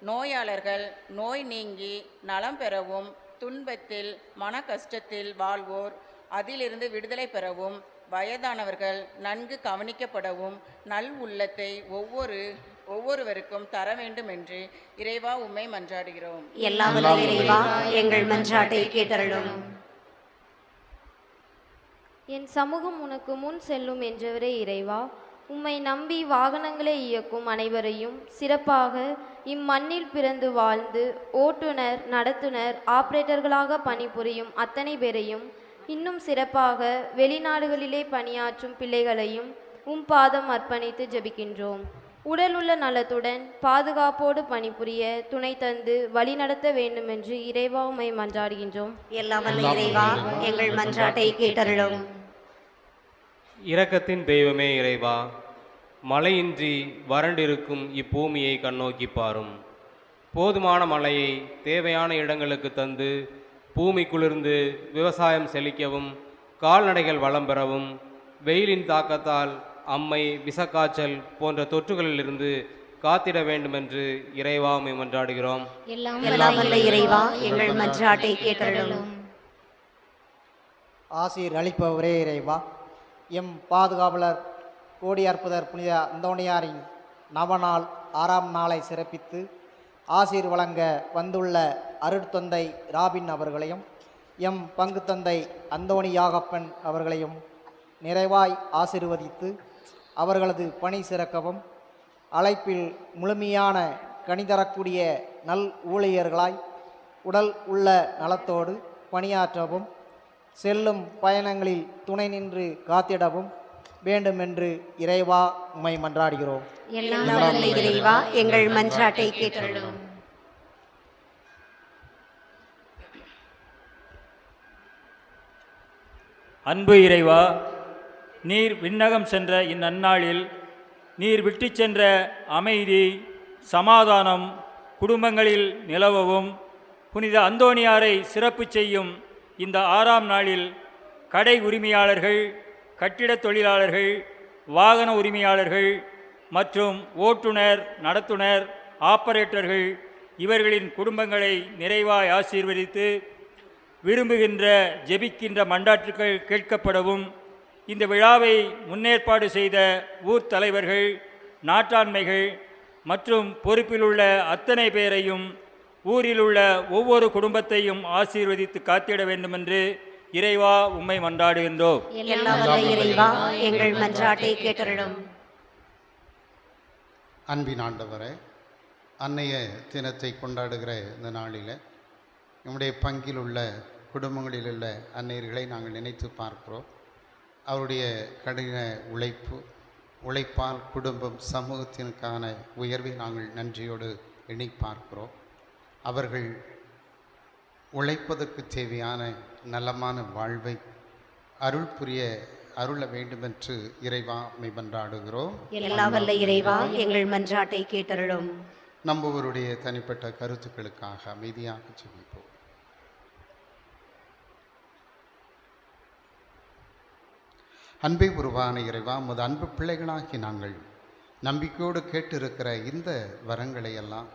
[SPEAKER 10] நோயாளர்கள் நோய் நீங்கி நலம் பெறவும், துன்பத்தில் மன கஷ்டத்தில் வாழ்வோர் அதிலிருந்து விடுதலை பெறவும், வயதானவர்கள் நன்கு கவனிக்கப்படவும் நல் உள்ளத்தை ஒவ்வொருவருக்கும் தர வேண்டும் என்று இறைவா உம்மை மன்றாடுகிறோம்.
[SPEAKER 11] எங்கள் மன்றாட்டை கேட்டருளும்.
[SPEAKER 3] என் சமூகம் உனக்கு முன் செல்லும் என்றவரே இறைவா, உம்மை நம்பி வாகனங்களை இயக்கும் அனைவரையும், சிறப்பாக இம்மண்ணில் பிறந்து வாழ்ந்து ஓட்டுநர், நடத்துனர், ஆபரேட்டர்களாக பணிபுரியும் அத்தனை பேரையும், இன்னும் சிறப்பாக வெளிநாடுகளிலே பணியாற்றும் பிள்ளைகளையும் உம் பாதம் அர்ப்பணித்து ஜெபிக்கின்றோம். உடலுள்ள நலத்துடன் பாதுகாப்போடு பணிபுரிய துணை தந்து வழிநடத்த வேண்டுமென்று இறைவா உம்மை மன்றாடுகின்றோம்.
[SPEAKER 11] எங்கள் மன்றாட்டை கேட்டருளும்.
[SPEAKER 12] இரக்கத்தின் தெய்வமே இறைவா, மழையின்றி வறண்டிருக்கும் இப்பூமியை கண்ணோக்கி பாரும். போதுமான மழையை தேவையான இடங்களுக்கு தந்து பூமி குளிர்ந்து விவசாயம் செழிக்கவும், கால்நடைகள் வளம் பெறவும், வெயிலின் தாக்கத்தால் அம்மை, விஷக்காய்ச்சல் போன்ற தொற்றுகளிலிருந்து காத்திட வேண்டுமென்று இறைவா உம்மை மன்றாடுகிறோம்.
[SPEAKER 11] இறைவா, எங்கள் மன்றாட்டை கேட்டருளும்.
[SPEAKER 13] ஆசீர் அளிப்பவரே இறைவா, எம் பாதுகாவலர் கோடி அற்புதர் புனித அந்தோணியாரின் நவநாள் 6ஆம் நாளை சிறப்பித்து ஆசீர் வழங்க வந்துள்ள அருட்தந்தை ராபின் அவர்களையும், எம் பங்கு தந்தை அந்தோணி யாகப்பன் அவர்களையும் நிறைவாய் ஆசீர்வதித்து அவர்களது பணி சிறக்கவும், அழைப்பில் முழுமையான கனிதரக்கூடிய நல் ஊழியர்களாய் உடல் உள்ள நலத்தோடு பணியாற்றவும், செல்லும் பயணங்களில் துணை நின்று காத்திடவும் வேண்டுமென்று இறைவா உம்மை மன்றாடுகிறோம்.
[SPEAKER 11] இறைவா, எங்கள் மன்றாட்டை கேட்டருளும்.
[SPEAKER 14] அன்பு இறைவா, நீர் விண்ணகம் சென்ற இந்நன்னாளில் நீர் விட்டு சென்ற அமைதி, சமாதானம் குடும்பங்களில் நிலவவும், புனித அந்தோணியாரை சிறப்பு செய்யும் இந்த 6ஆம் நாளில் கடை உரிமையாளர்கள், கட்டிடத் தொழிலாளர்கள், வாகன உரிமையாளர்கள் மற்றும் ஓட்டுநர், நடத்துனர், ஆபரேட்டர்கள் இவர்களின் குடும்பங்களை நிறைவாய் ஆசீர்வதித்து விரும்புகின்ற ஜெபிக்கின்ற மன்றாட்டுக்கள் கேட்கப்படவும், இந்த விழாவை முன்னேற்பாடு செய்த ஊர் தலைவர்கள், நாட்டாண்மைகள் மற்றும் பொறுப்பிலுள்ள அத்தனை பேரையும், ஊரில் உள்ள ஒவ்வொரு குடும்பத்தையும் ஆசீர்வதித்து காத்திட வேண்டுமென்று இறைவா உம்மை மன்றாடுகின்றோம்.
[SPEAKER 11] எங்கள் மன்றாட்டை கேட்டருளும்.
[SPEAKER 1] அன்பின் ஆண்டவரே, அன்னைய தினத்தை கொண்டாடுகிற இந்த நாளில் நம்முடைய பங்கில் உள்ள குடும்பங்களில் உள்ள அன்னையர்களை நாங்கள் நினைத்து பார்க்கிறோம். அவருடைய கடின உழைப்பு, உழைப்பால் குடும்பம் சமூகத்திற்கான உயர்வை நாங்கள் நன்றியோடு எண்ணி பார்க்கிறோம். அவர்கள் உழைப்பதற்கு தேவையான நலமான வாழ்வை அருள் புரிய அருள வேண்டுமென்று இறைவா மன்றாடுகிறோம்.
[SPEAKER 11] எல்லாம் வல்ல இறைவா எங்கள் மன்றாட்டை கேட்டருளும்.
[SPEAKER 1] நம்புவருடைய தனிப்பட்ட கருத்துக்களுக்காக அமைதியாக ஜெபிப்போம். அன்பை உருவான இறைவா, உமது அன்பு பிள்ளைகளாகி நாங்கள் நம்பிக்கையோடு கேட்டிருக்கிற இந்த வரங்களை எல்லாம்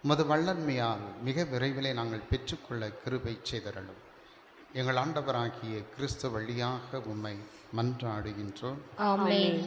[SPEAKER 1] உமது வல்லன்மையால் மிக விரைவிலே நாங்கள் பெற்றுக்கொள்ள கிருபை செய்தருளும். எங்கள் ஆண்டவராகிய கிறிஸ்து வழியாக உம்மை மன்றாடுகின்றோம்.
[SPEAKER 11] ஆமென்.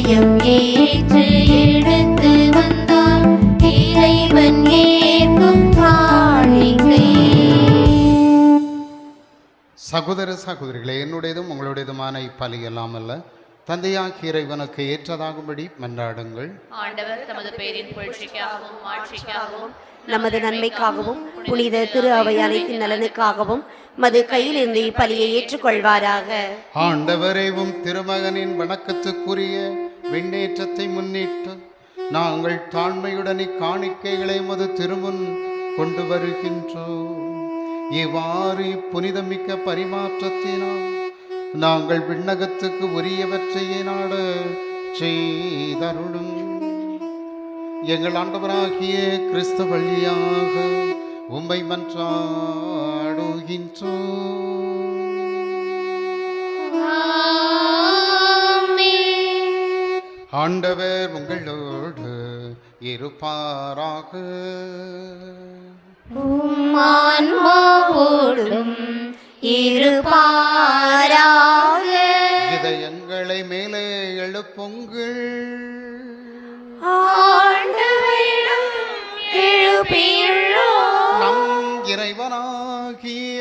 [SPEAKER 11] இதயம் ஏற்று எடுத்து வந்தார் இறைவன் ஏற்கும் காணிக்கை.
[SPEAKER 1] சகோதர சகோதரிகளே, என்னுடையதும் உங்களுடையதுமான இப்பலி எல்லாம் அல்ல, தந்தையாகிய இறைவனுக்கு ஏற்றதாகும்படி மன்றாடுங்கள்.
[SPEAKER 15] ஆண்டவர் தமது பேரின் புகழ்ச்சிக்காகவும் மாட்சிக்காகவும்
[SPEAKER 11] நமது நன்மைக்காகவும் புனித திரு அவை அனைத்தின் நலனுக்காகவும் மது கையிலிருந்து இப்பலியை ஏற்றுக்கொள்வாராக.
[SPEAKER 1] ஆண்டவரேவும் திருமகனின் வணக்கத்துக்குரிய விண்ணேற்றத்தை முன்னிட்டு நாங்கள் தாழ்மையுடன் இக்காணிக்கைகளை மது திருமுன் கொண்டு வருகின்றோம். இவ்வாறு புனிதமிக்க பரிமாற்றத்தினால் நாங்கள் விண்ணகத்துக்கு உரியவற்றையே நாட செய்தருளும். எங்கள் ஆண்டவராகிய கிறிஸ்து வழியாக உம்மை மன்றாடுகின்றோம். ஆண்டவர் உங்களோடு இருப்பாராக.
[SPEAKER 11] ஆன்மாவோடும் இருப்பாராக.
[SPEAKER 1] இதயங்களை மேலே எழுப்புங்கள்.
[SPEAKER 11] ஆண்டவரிடம் எழுப்பியுள்ளோம்.
[SPEAKER 1] நம் இறைவனாகிய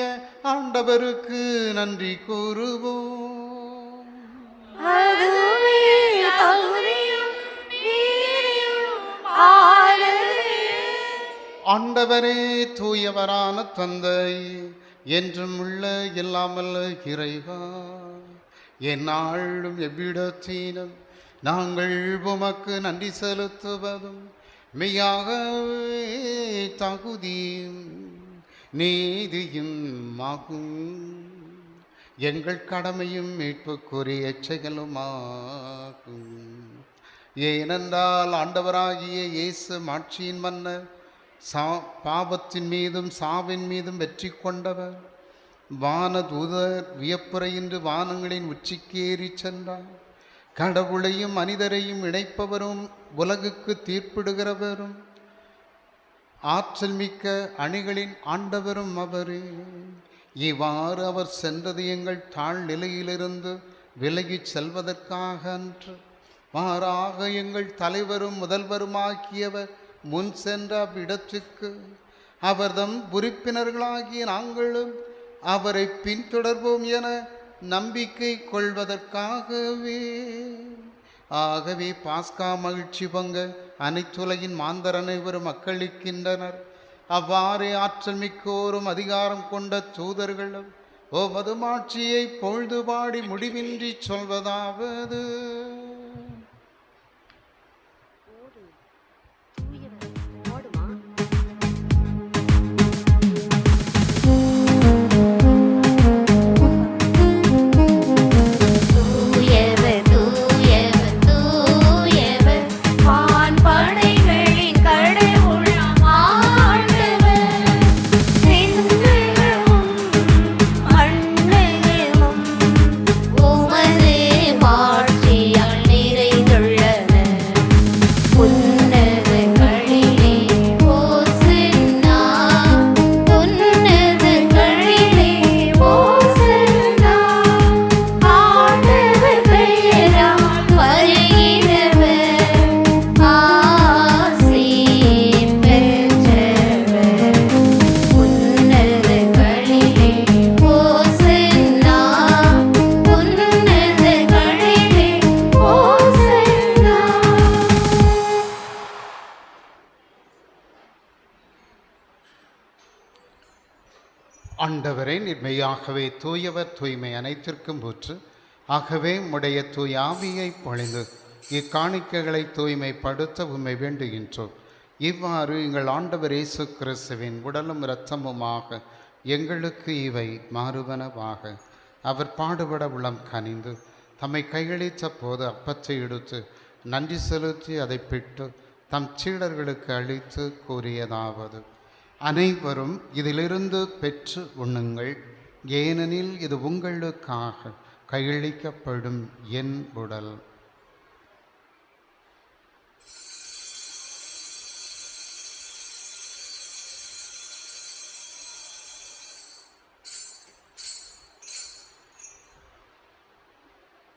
[SPEAKER 1] ஆண்டவருக்கு நன்றி கூறுவோம்.
[SPEAKER 11] அதுவே தகுதியும் நீதியும் ஆனதே.
[SPEAKER 1] ஆண்டவரே தூயவரான தந்தை, என்றும் உள்ள இல்லாமல் இறைவா, எந்நாளும் எவ்விடத்திலும் நாங்கள் உமக்கு நன்றி செலுத்துவதும் மெய்யாகவே தகுதியும் நீதியும் ஆகும். எங்கள் கடமையும் மீட்புக்குரிய செயலுமாகும். ஏனென்றால் ஆண்டவராகிய இயேசு மாட்சியின் மன்னர், பாவத்தின் மீதும் சாவின் மீதும் வெற்றி கொண்டவர், வானதூதர் வியப்புரையின்றி வானங்களின் உச்சிக்கு ஏறி சென்றார். கடவுளையும் மனிதரையும் இணைப்பவரும் உலகுக்கு தீர்ப்பிடுகிறவரும் ஆற்றல் மிக்க அணிகளின் ஆண்டவரும் அவரே. இவ்வாறு அவர் சென்றது எங்கள் தாழ் நிலையிலிருந்து விலகிச் செல்வதற்காக அன்று, மாறாக எங்கள் தலைவரும் முதல்வருமாக்கியவர் முன் சென்ற அவ்விடத்துக்கு அவர்தம் உறுப்பினர்களாகிய நாங்களும் அவரை பின்தொடர்வோம் என நம்பிக்கை கொள்வதற்காகவே. ஆகவே பாஸ்கா மகிழ்ச்சி பங்க அனைத்துலகின் மாந்தர் அனைவரும் மக்களிக்கின்றனர். அவ்வாறே ஆற்றல் மிக்கோரும் அதிகாரம் கொண்ட தூதர்களும் ஓமது மாட்சியை பொழுதுபாடி முடிவின்றி சொல்வதாவது: ஆண்டவரே, நிர்மையாகவே தூயவர், தூய்மை அனைத்திற்கும் ஊற்று. ஆகவே உம்முடைய தூய ஆவியை பொழிந்து இக்காணிக்கைகளை தூய்மைப்படுத்த உம்மை வேண்டுகின்றோம். இவ்வாறு எங்கள் ஆண்டவர் இயேசு கிறிஸ்துவின் உடலும் இரத்தமுமாக எங்களுக்கு இவை மாறுவனவாக. அவர் பாடுபட உளம் கனிந்து தம்மை கையளித்த போது அப்பத்தை எடுத்து நன்றி செலுத்தி அதை பிட்டு தம் சீடர்களுக்கு அளித்து கூறியதாவது: அனைவரும் இதிலிருந்து பெற்று உண்ணுங்கள், ஏனெனில் இது உங்களுக்காக கையளிக்கப்படும் என் உடல்.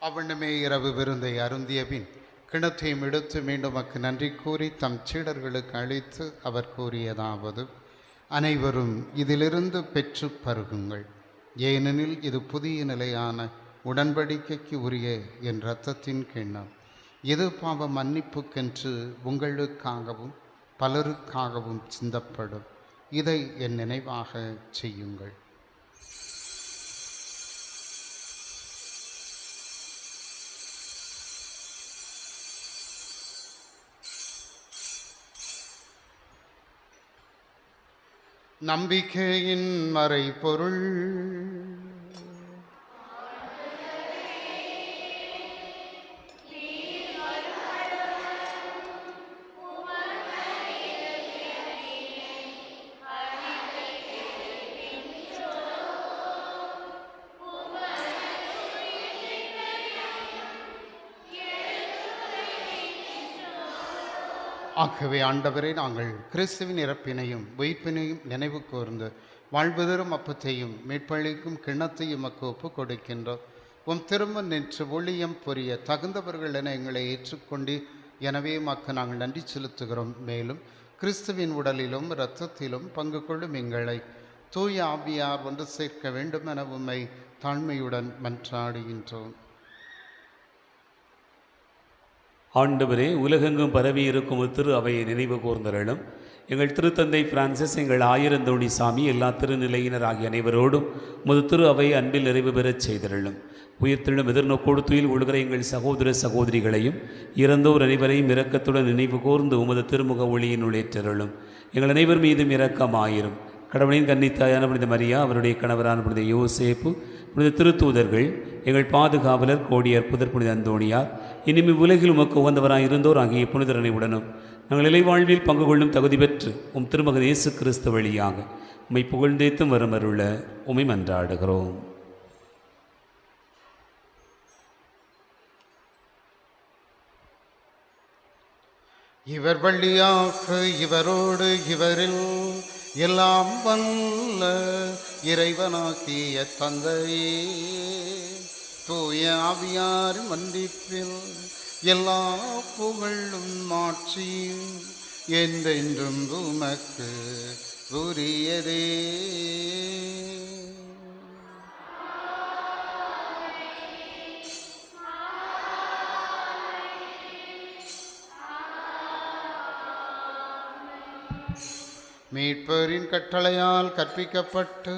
[SPEAKER 1] அவ்வண்ணமே இரவு விருந்தை அருந்திய பின் கிணத்தையும் எடுத்து மீண்டும் அக்கு நன்றி கூறி தம் சீடர்களுக்கு அளித்து அவர் கூறியதாவது: அனைவரும் இதிலிருந்து பெற்று பருகுங்கள், ஏனெனில் இது புதிய நிலையான உடன்படிக்கைக்கு உரிய என் இரத்தத்தின் கிண்ணம். இது பாவ மன்னிப்புக்கென்று உங்களுக்காகவும் பலருக்காகவும் சிந்தப்படும். இதை என் நினைவாக செய்யுங்கள். நம்பிக்கையின் மறைபொருள். ஆகவே ஆண்டவரே, நாங்கள் கிறிஸ்துவின் இறப்பினையும் உயிர்ப்பினையும் நினைவு கூர்ந்து வாழ்வு தரும் அப்பத்தையும் மீட்பளிக்கும் கிண்ணத்தையும் மக்கு ஒப்புக் கொடுக்கின்றோம். உம் திரும்ப நின்று ஒளியம் புரிய தகுந்தவர்கள் என எங்களை ஏற்றுக்கொண்டு, எனவே மக்கு நாங்கள் நன்றி செலுத்துகிறோம். மேலும் கிறிஸ்துவின் உடலிலும் இரத்தத்திலும் பங்கு கொள்ளும் எங்களை தூய ஆவியார் ஒன்று சேர்க்க வேண்டும் என உம்மை தாழ்மையுடன் மன்றாடுகின்றோம்.
[SPEAKER 8] ஆண்டவரே, உலகெங்கும் பரவி இருக்கும் திரு அவையை நினைவு கூர்ந்தருளும். எங்கள் திருத்தந்தை பிரான்சிஸ், எங்கள் ஆயிரந்தோணி சாமி, எல்லா திருநிலையினர் ஆகிய அனைவரோடும் முது திரு அவையை அன்பில் நிறைவு பெறச் செய்தருளும். உயிர்த்தெழும் எதிர்நோக்கோடு துயில் ஒழுகிற எங்கள் சகோதர சகோதரிகளையும் இறந்தோர் அனைவரையும் இரக்கத்துடன் நினைவு கூர்ந்து உமது திருமுக ஒளியின் உள்ளேற்றருளும். எங்கள் அனைவர் மீதும் இரக்கமாயிரும். கடவுளின் கன்னித்தாயான புனித மரியா, அவருடைய கணவரான புனித யோசேப்பு, புனித திருத்தூதர்கள், எங்கள் பாதுகாவலர் கோடியர் புதர் புனித அந்தோணியார், இனிமே உலகில் உமக்கு உகந்தவராக இருந்தோர் ஆகிய புனிதரனை உடனும் நாங்கள் இலைவாழ்வில் பங்கு கொள்ளும் தகுதி பெற்று உம் திருமகன் இயேசு கிறிஸ்து வழியாக உம்மை புகழ்ந்தேத்தும் வருமருள உம்மை மன்றாடுகிறோம்.
[SPEAKER 1] இவர் வழியாக இவரோடு இவரில் எல்லாம் வல்ல இறைவனாகிய தந்தையே, தூய ஆவியார் மன்னிப்பில் எல்லா புகழும் மாட்சியும் என்றென்றும் உமக்கு உரியதே. மீட்பரின் கட்டளையால் கற்பிக்கப்பட்டு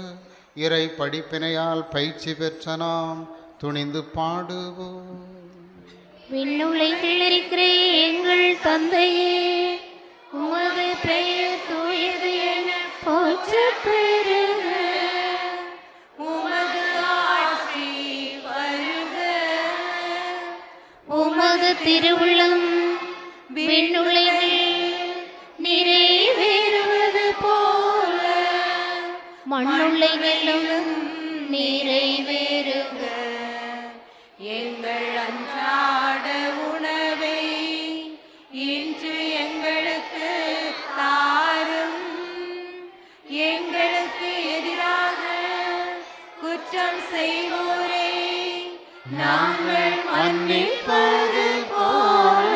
[SPEAKER 1] இறை படிப்பினையால் பயிற்சி பெற்ற நாம் துணிந்து பாடுவோம்.
[SPEAKER 16] விண்ணுலகில் இருக்கிற எங்கள் தந்தையே, உமது பெயர் தூயது என போற்றப் பெறுக. உமது ஆட்சி வருக. உமது திருவுளம் விண்ணுலகில் நிறைவேறுவது போல மண்ணுலகிலும் நிறைவேறுக. எங்கள் அன்றாட உணவை இன்று எங்களுக்கு தாரும். எங்களுக்கு எதிராக குற்றம் செய்வோரை நாங்கள் மன்னிப்பது போல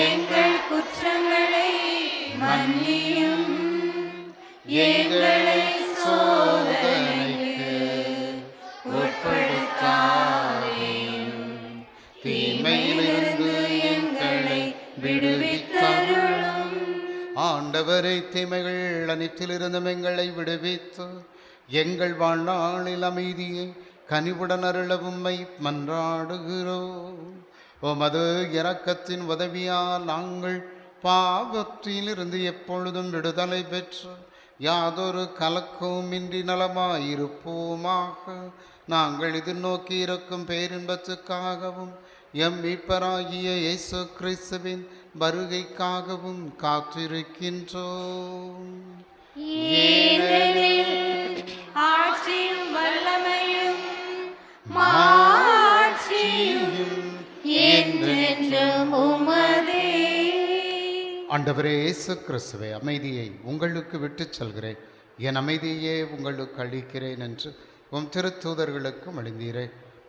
[SPEAKER 16] எங்கள் குற்றங்களை மன்னியும். எங்களை சோதனைக்கு உட்படுத்தாதேயும், தீமையிலிருந்து எங்களை விடுவித்தருளும்.
[SPEAKER 1] ஆண்டவரை, தீமைகள் அனைத்திலிருந்தும் எங்களை விடுவித்து எங்கள் வாழ்நாளில் அமைதியை கனிவுடன் அருள உம்மை மன்றாடுகிறோம். உமது இரக்கத்தின் உதவியால் நாங்கள் பாவத்திலிருந்து எப்பொழுதும் விடுதலை பெற்று யாதொரு கலக்கமும் இன்றி நலமாயிருப்போமாக. நாங்கள் எதிர்நோக்கி இருக்கும் பேரின்பத்துக்காகவும் எம் மீட்பராகிய இயேசு கிறிஸ்துவின் வருகைக்காகவும் காத்திருக்கின்றோம்.
[SPEAKER 16] ஆட்சியும் வல்லமையும் மாட்சியும் என்றென்றும் உமதே.
[SPEAKER 1] ஆண்டவரே இயேசு கிறிஸ்துவே, அமைதியை உங்களுக்கு விட்டுச் செல்கிறேன், என் அமைதியே உங்களுக்கு அளிக்கிறேன் என்று உம் திருத்தூதர்களுக்கும் அழிந்தீரே.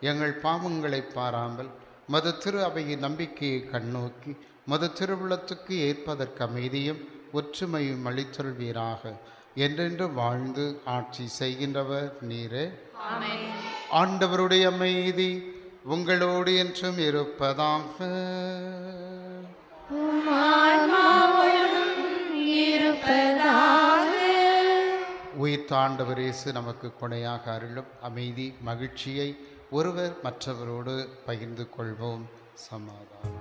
[SPEAKER 1] எங்கள் பாவங்களை பாராமல் மது திரு அவையின் நம்பிக்கையை கண்ணோக்கி மது திருவுளத்துக்கு ஏற்பதற்கு அமைதியும் ஒற்றுமையும் அளித்தொள்வீராக. என்றென்று வாழ்ந்து ஆட்சி செய்கின்றவர் நீரே. ஆண்டவருடைய அமைதி உங்களோடு என்றும் இருப்பதாக. உயிர்த்த ஆண்டவர் இயேசு நமக்கு கொடையாக அருளும் அமைதி மகிழ்ச்சியை ஒருவர் மற்றவரோடு பகிர்ந்து கொள்வோம். சமாதானம்.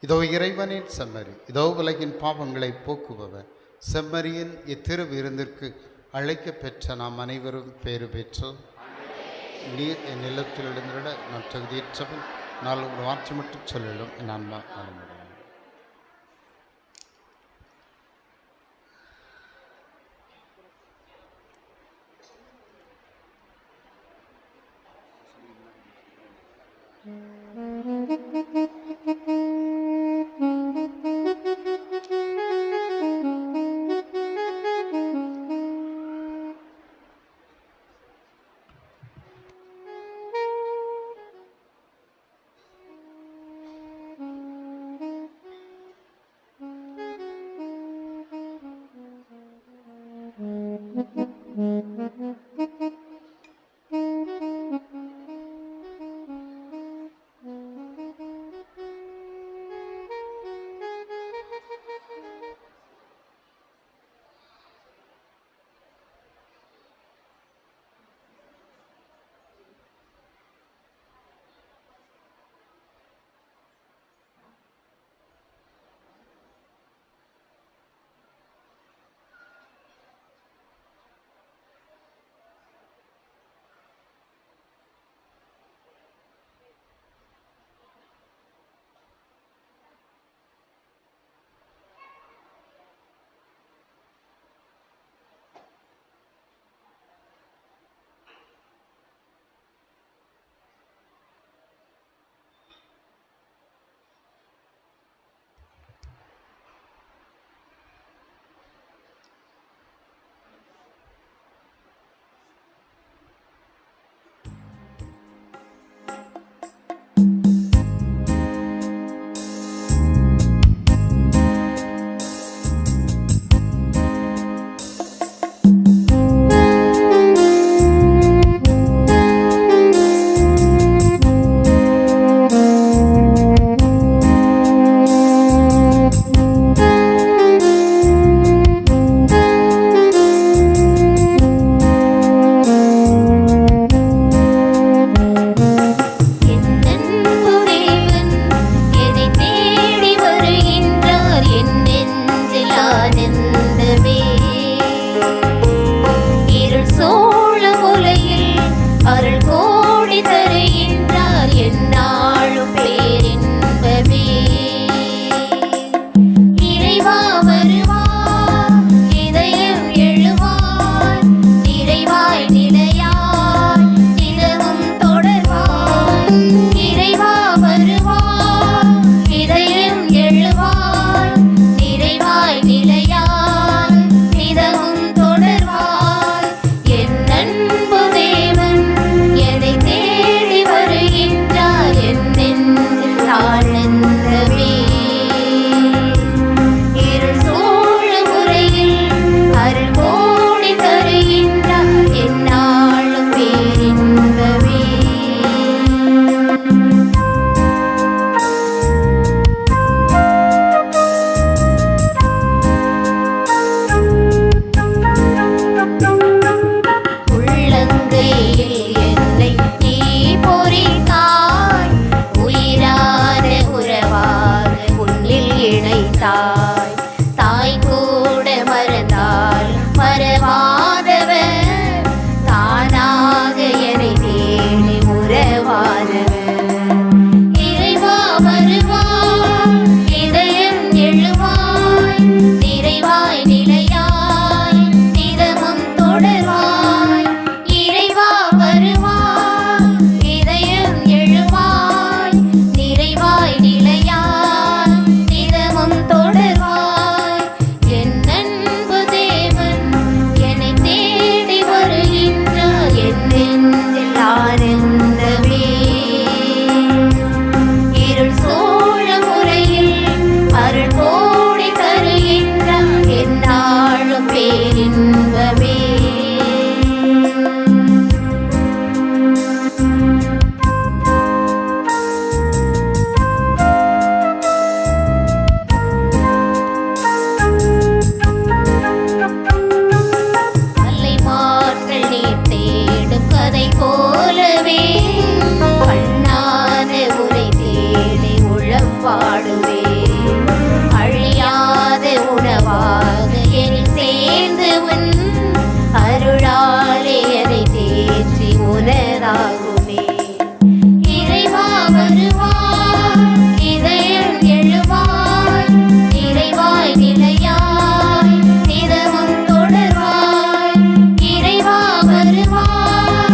[SPEAKER 1] இதோ இறைவனின் செம்மறி, இதோ உலகின் பாவங்களை போக்குபவர். செம்மறியின் இத்திரு விருந்திற்கு அழைக்க பெற்ற நாம் அனைவரும் பேறு பெற்றோம். நீர் என் நிலத்தில் எழுந்திட நான் தகுதியற்றவன். நான் ஒரு வார்த்தை மட்டும் சொல்லிடும் என் அன்மா நலமுடன்.
[SPEAKER 16] நிறைவாய் நிலையாய் நிதமும் தொடர்வாய் என் அன்பு தேவன் என்னை தேடி வருகின்றார் என் நெஞ்சில் ஆனந்தமே இருள் சூழ முறையில் அருள் கோடி தருகின்றார் என்னாலும் பேரின்பமே அலைமான்கள் நீர் தேடும் கதை போலவே கண்ணான உரை தேடி உளம் பாடுவே அழியாத உணவாக எனில் சேர்ந்து உன் அருளாலே அதை தேற்றி உனதாகுமே இறைவா வருவாய் இதயம் எழுவாய் நிறைவாய் நிலையாய் நிதமும் தொடர்வாய் இறைவா வருவாய்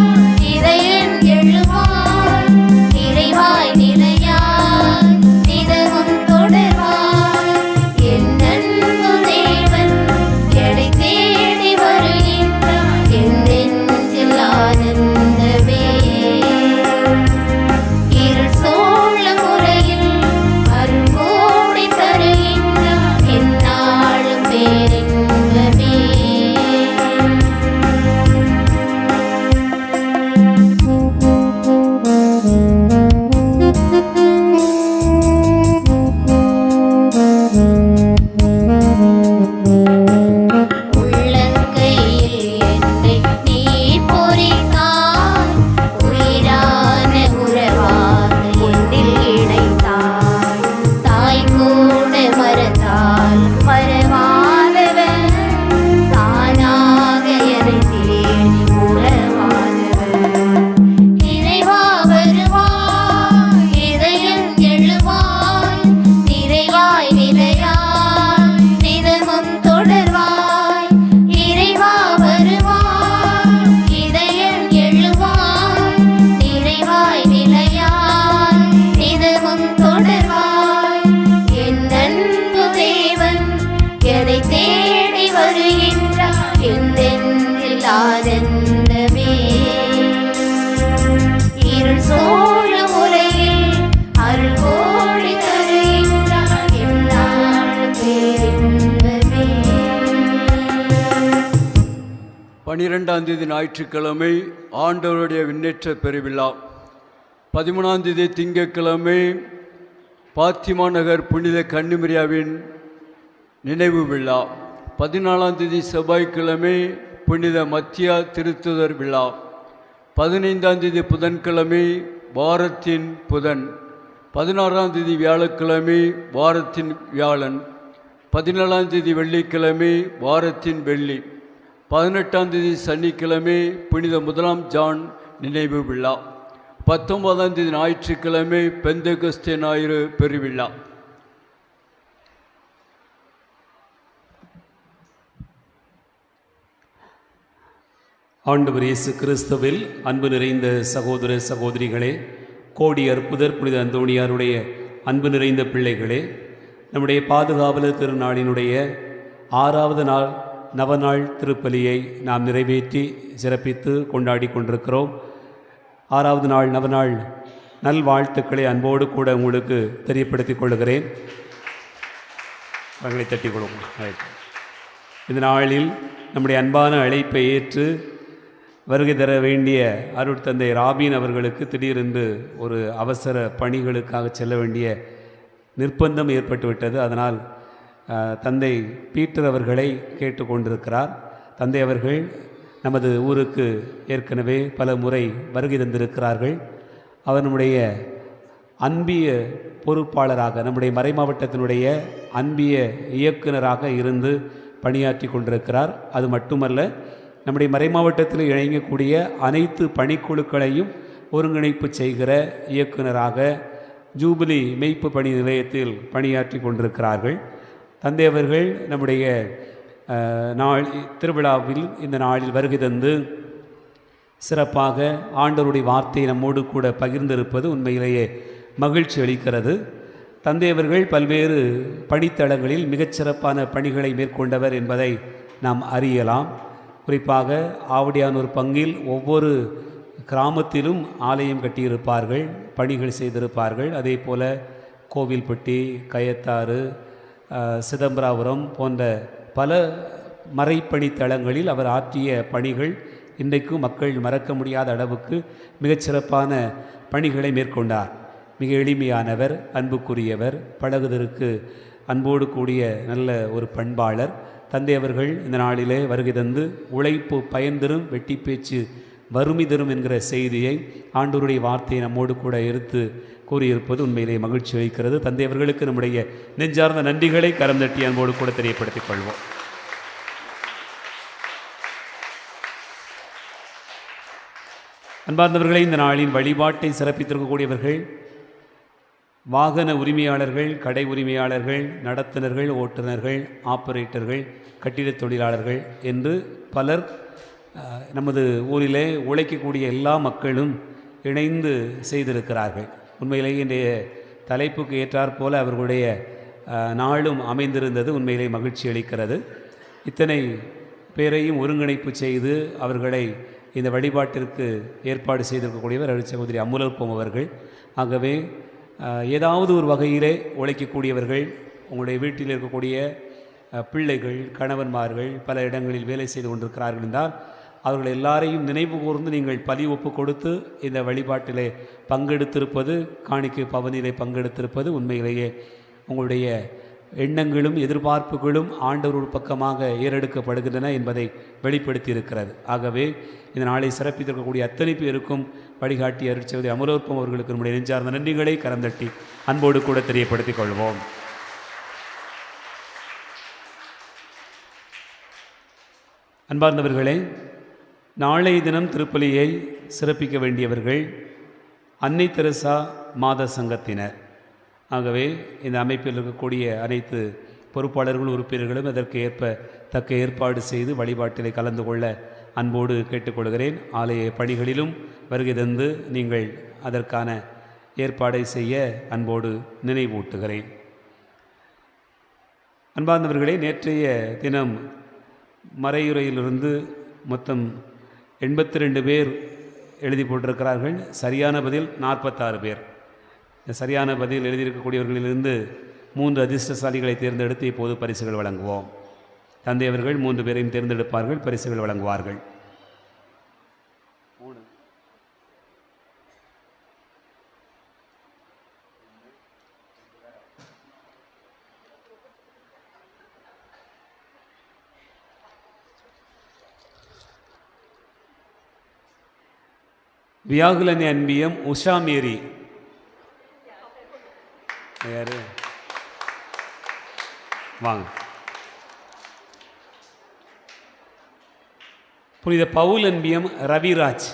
[SPEAKER 16] இதயம் எழுவாய் நிறைவாய் நிலையாய் நிதமும் தொடர்வாய் என் அன்பு தேவன் என்னை தேடி வருகின்றார் என் நெஞ்சில் ஆனந்தமே இருள் சூழ முறையில் அருள்கோடி தருகின்றார் என்னாலும் பேரின்பமே உள்ளங்கையில் என்னை நீ பொறித்தாய் உயிரான உறவாக என்னில் இணைத்தாய் தாய் கூட மறந்தால் மறவாதவன் தானாக என்னை தேடி உறவாதவன் இறைவா வருவாய் இதயம் எழுவாய் நிறைவாய் நிலையாய் நிதமும் தொடர்வாய் இறைவா வருவாய் இதயம் எழுவாய் நிறைவாய் நிலையாய் நிதமும் தொடர்வாய் என் அன்பு தேவன் என்னை தேடி வருகின்றார் என் நெஞ்சில் ஆனந்தமே இருள் சூழ முறையில் அருள் கோடி தருகின்றார் என்னாலும் பேரின்பமே
[SPEAKER 17] 12ஆம் தேதி ஞாயிற்றுக்கிழமை ஆண்டவருடைய விண்ணேற்ற பெருவிழா. 13ஆம் தேதி திங்கட்கிழமை பாத்திமா நகர் புனித கன்னிமரியாவின் நினைவு விழா. 14ஆம் தேதி செவ்வாய்க்கிழமை புனித மத்தியா திருத்துதர் விழா. 15ஆம் தேதி புதன்கிழமை வாரத்தின் புதன். 16ஆம் தேதி வியாழக்கிழமை வாரத்தின் வியாழன். 17ஆம் தேதி வெள்ளிக்கிழமை வாரத்தின் வெள்ளி. 18ஆம் தேதி சனிக்கிழமை புனித 1ஆம் ஜான் நினைவு விழா. 19ஆம் தேதி ஞாயிற்றுக்கிழமை பெந்தெகொஸ்தே ஞாயிறு பெருவிழா.
[SPEAKER 8] ஆண்டவர் இயேசு கிறிஸ்துவில் அன்பு நிறைந்த சகோதர சகோதரிகளே, கோடி அற்புதர் புனித அந்தோணியாருடைய அன்பு நிறைந்த பிள்ளைகளே, நம்முடைய பாதுகாவலர் திருநாளினுடைய 6வது நாள் நவநாள் திருப்பலியை நாம் நிறைவேற்றி சிறப்பித்து கொண்டாடி கொண்டிருக்கிறோம். 6வது நாள் நவநாள் நல்வாழ்த்துக்களை அன்போடு கூட உங்களுக்கு தெரியப்படுத்திக் கொள்கிறேன். அவர்களை தட்டிக் கொள்வோம். இந்த நாளில் நம்முடைய அன்பான அழைப்பை ஏற்று வருகை தர வேண்டிய அருட்தந்தை ராபின் அவர்களுக்கு திடீரென்று ஒரு அவசர பணிகளுக்காக செல்ல வேண்டிய நிர்பந்தம் ஏற்பட்டுவிட்டது. அதனால் தந்தை பீட்டர் அவர்களை கேட்டுக்கொண்டிருக்கிறார். தந்தை அவர்கள் நமது ஊருக்கு ஏற்கனவே பல முறை வருகை தந்திருக்கிறார்கள். அவர் நம்முடைய அன்பிய பொறுப்பாளராக, நம்முடைய மறைமாவட்டத்தினுடைய அன்பிய இயக்குனராக இருந்து பணியாற்றி கொண்டிருக்கிறார். அது மட்டுமல்ல, நம்முடைய மறைமாவட்டத்தில் இயங்கக்கூடிய அனைத்து பணிக்குழுக்களையும் ஒருங்கிணைப்பு செய்கிற இயக்குனராக ஜூபிலி மெய்ப்பு பணி நிலையத்தில் பணியாற்றி கொண்டிருக்கிறார்கள். தந்தை அவர்கள் நம்முடைய நாள் திருவிழாவில் இந்த நாளில் வருகை தந்து சிறப்பாக ஆண்டவருடைய வார்த்தையை நம்மோடு கூட பகிர்ந்திருப்பது உண்மையிலேயே மகிழ்ச்சி அளிக்கிறது. தந்தையவர்கள் பல்வேறு பணித்தளங்களில் மிகச்சிறப்பான பணிகளை மேற்கொண்டவர் என்பதை நாம் அறியலாம். குறிப்பாக ஆவடியானூர் பங்கில் ஒவ்வொரு கிராமத்திலும் ஆலயம் கட்டியிருப்பார்கள், பணிகள் செய்திருப்பார்கள். அதே போல் கோவில்பட்டி, கயத்தாறு, சிதம்பராபுரம் போன்ற பல மறைப்பணித்தளங்களில் அவர் ஆற்றிய பணிகள் இன்றைக்கும் மக்கள் மறக்க முடியாத அளவுக்கு மிகச்சிறப்பான பணிகளை மேற்கொண்டார். மிக எளிமையானவர், அன்புக்குரியவர், பழகுதற்கு அன்போடு கூடிய நல்ல ஒரு பண்பாளர். தந்தை அவர்கள் இந்த நாளிலே வருகை தந்து உழைப்பு பயன் தரும், வெட்டி பேச்சு வறுமை தரும் என்கிற செய்தியை ஆண்டவருடைய வார்த்தையை நம்மோடு கூட எடுத்து கூறியிருப்பது உண்மையிலே மகிழ்ச்சி அளிக்கிறது. தந்தை அவர்களுக்கு நம்முடைய நெஞ்சார்ந்த நன்றிகளை கரம் தட்டி அன்போடு கூட தெரியப்படுத்திக் கொள்வோம். அன்பார்ந்தவர்களை, இந்த நாளின் வழிபாட்டை சிறப்பித்திருக்கக்கூடியவர்கள் வாகன உரிமையாளர்கள், கடை உரிமையாளர்கள், நடத்துனர்கள், ஓட்டுநர்கள், ஆப்பரேட்டர்கள், கட்டிடத் தொழிலாளர்கள் என்று பலர் நமது ஊரிலே உழைக்கக்கூடிய எல்லா மக்களும் இணைந்து செய்திருக்கிறார்கள். உண்மையிலேயே இன்றைய தலைப்புக்கு ஏற்றாற்போல அவர்களுடைய நாளும் அமைந்திருந்தது உண்மையிலே மகிழ்ச்சி அளிக்கிறது. இத்தனை பேரையும் ஒருங்கிணைப்பு செய்து அவர்களை இந்த வழிபாட்டிற்கு ஏற்பாடு செய்திருக்கக்கூடியவர் அருள் சகோதரி அமுலப்பம் அவர்கள். ஆகவே ஏதாவது ஒரு வகையிலே உழைக்கக்கூடியவர்கள், உங்களுடைய வீட்டில் இருக்கக்கூடிய பிள்ளைகள், கணவன்மார்கள் பல இடங்களில் வேலை செய்து கொண்டிருக்கிறார்கள் என்றால் அவர்கள் எல்லாரையும் நினைவு கூர்ந்து நீங்கள் பலி ஒப்பு கொடுத்து இந்த வழிபாட்டிலே பங்கெடுத்திருப்பது, காணிக்கை பவனிலே பங்கெடுத்திருப்பது உண்மையிலேயே உங்களுடைய எண்ணங்களும் எதிர்பார்ப்புகளும் ஆண்டவர் பக்கமாக ஏறெடுக்கப்படுகின்றன என்பதை வெளிப்படுத்தி இருக்கிறது. ஆகவே இந்த நாளை சிறப்பித்திருக்கக்கூடிய அத்தனை பேருக்கும் வழிகாட்டி அருட்சகோதரி அமுலோற்பம் அவர்களுக்கு நம்முடைய நெஞ்சார்ந்த நன்றிகளை கரந்தட்டி அன்போடு கூட தெரியப்படுத்திக் கொள்வோம். அன்பார்ந்தவர்களே, நாளை தினம் திருப்பலியை சிறப்பிக்க வேண்டியவர்கள் அன்னை தெரசா மாத சங்கத்தினர். ஆகவே இந்த அமைப்பில் இருக்கக்கூடிய அனைத்து பொறுப்பாளர்களும் உறுப்பினர்களும் அதற்கு ஏற்ப தக்க ஏற்பாடு செய்து வழிபாட்டிலே கலந்து கொள்ள அன்போடு கேட்டுக்கொள்கிறேன். ஆலய பணிகளிலும் வருகை தந்து நீங்கள் அதற்கான ஏற்பாடை செய்ய அன்போடு நினைவூட்டுகிறேன். அன்பார்ந்தவர்களே, நேற்றைய தினம் மறையுறையிலிருந்து மொத்தம் 82 பேர் எழுதி போட்டிருக்கிறார்கள். சரியான பதில் 46 பேர். சரியான பதில் எழுதியிருக்கக்கூடியவர்களிலிருந்து 3 அதிர்ஷ்டசாலிகளை தேர்ந்தெடுத்து இப்போது பரிசுகள் வழங்குவோம். தந்தை அவர்கள் 3 பேரையும் தேர்ந்தெடுப்பார்கள், பரிசுகள் வழங்குவார்கள். வியாகுலனி அன்பியம் உஷா மேரி. யாரு வாங்க. புனித பவுல் அன்பியம் ரவிராஜ்.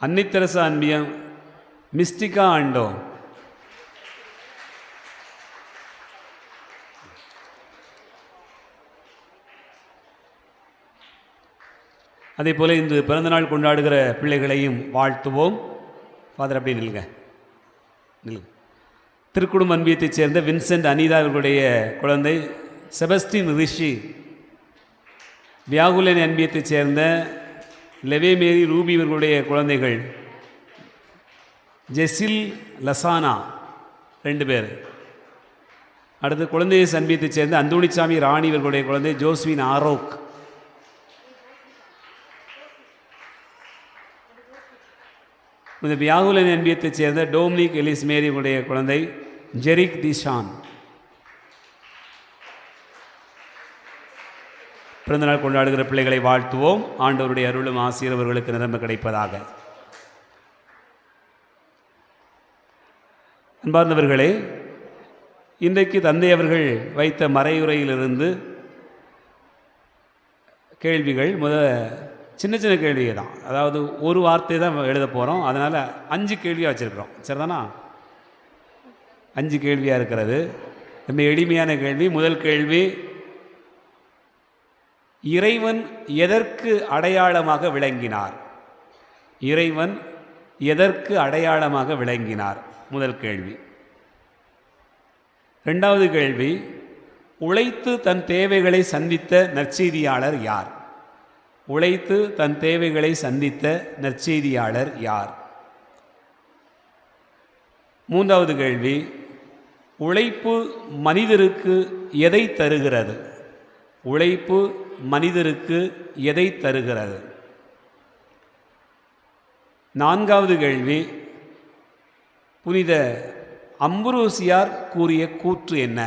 [SPEAKER 8] அன்னை தெரசா அன்பியம் மிஸ்டிகா ஆண்டோ. அதே போல் இன்று பிறந்தநாள் கொண்டாடுகிற பிள்ளைகளையும் வாழ்த்துவோம். ஃபாதர் அப்படி நில்லுங்க. திருக்குடும்ப அன்பியத்தைச் சேர்ந்த வின்சென்ட் அனிதா அவர்களுடைய குழந்தை செபஸ்டின் ரிஷி. வியாகுலன் அன்பியத்தைச் சேர்ந்த லெவே மேரி ரூபி இவர்களுடைய குழந்தைகள் ஜெசில் லசானா 2 பேர். அடுத்து குழந்தைய அன்பியத்தைச் சேர்ந்த அந்தோணிசாமி ராணி இவர்களுடைய குழந்தை ஜோஸ்வின் ஆரோக். இந்த வியாகுலன் அன்பியத்தைச் சேர்ந்த டோம்னிக் எலிஸ் மேரி உடைய குழந்தை ஜெரிக் திஷான். பிறந்தநாள் கொண்டாடுகிற பிள்ளைகளை வாழ்த்துவோம். ஆண்டவருடைய அருளும் ஆசீர் அவர்களுக்கு நிரம்ப கிடைப்பதாக. அன்பார்ந்தவர்களே, இன்றைக்கு தந்தை அவர்கள் வைத்த மறையுறையிலிருந்து கேள்விகள் சின்ன சின்ன கேள்விகள் தான். அதாவது ஒரு வார்த்தை தான் எழுத போகிறோம். அதனால் 5 கேள்வியாக வச்சுருக்கிறோம். சரிதானா? 5 கேள்வியாக இருக்கிறது. ரொம்ப எளிமையான கேள்வி. முதல் கேள்வி, இறைவன் எதற்கு அடையாளமாக விளங்கினார்? இறைவன் எதற்கு அடையாளமாக விளங்கினார்? முதல் கேள்வி. இரண்டாவது கேள்வி, உழைத்து தன் தேவைகளை சந்தித்த நற்செய்தியாளர் யார்? உழைத்து தன் தேவைகளை சந்தித்த நற்செய்தியாளர் யார்? மூன்றாவது கேள்வி, உழைப்பு மனிதருக்கு எதை தருகிறது? உழைப்பு மனிதருக்கு எதை தருகிறது? நான்காவது கேள்வி, புனித அம்புரோசியார் கூறிய கூற்று என்ன?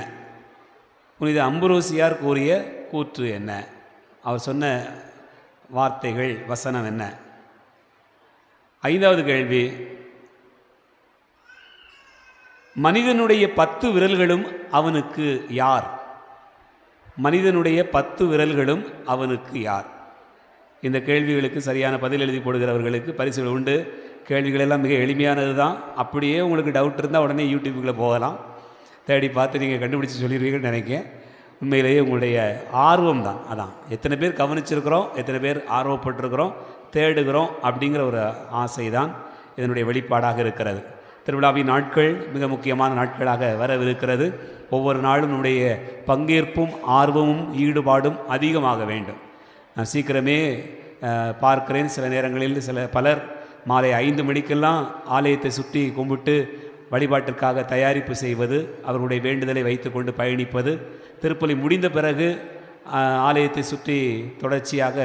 [SPEAKER 8] புனித அம்புரோசியார் கூறிய கூற்று என்ன? அவர் சொன்ன வார்த்தைகள், வசனம் என்ன? ஐந்தாவது கேள்வி, மனிதனுடைய 10 விரல்களும் அவனுக்கு யார்? மனிதனுடைய 10 விரல்களும் அவனுக்கு யார்? இந்த கேள்விகளுக்கு சரியான பதில் எழுதி போடுகிறவர்களுக்கு பரிசுகள் உண்டு. கேள்விகளெல்லாம் மிக எளிமையானது தான். அப்படியே உங்களுக்கு டவுட் இருந்தால் உடனே யூடியூப்புக்குள்ளே போகலாம், தேடி பார்த்து நீங்கள் கண்டுபிடிச்சி சொல்லிடுவீங்கன்னு நினைக்கிறேன். உண்மையிலேயே உங்களுடைய ஆர்வம் தான். அதான் எத்தனை பேர் கவனிச்சிருக்கிறோம், எத்தனை பேர் ஆர்வப்பட்டிருக்கிறோம், தேடுகிறோம் அப்படிங்கிற ஒரு ஆசை தான் இதனுடைய வெளிப்பாடாக இருக்கிறது. திருவிழாவின் நாட்கள் மிக முக்கியமான நாட்களாக வரவிருக்கிறது. ஒவ்வொரு நாளும் நம்முடைய பங்கேற்பும் ஆர்வமும் ஈடுபாடும் அதிகமாக வேண்டும். நான் சீக்கிரமே பார்க்கிறேன், சில நேரங்களில் பலர் மாலை 5 மணிக்கெல்லாம் ஆலயத்தை சுற்றி கும்பிட்டு வழிபாட்டிற்காக தயாரிப்பு செய்வது, அவர்களுடைய வேண்டுதலை வைத்து கொண்டு பயணிப்பது, திருப்பலி முடிந்த பிறகு ஆலயத்தை சுற்றி தொடர்ச்சியாக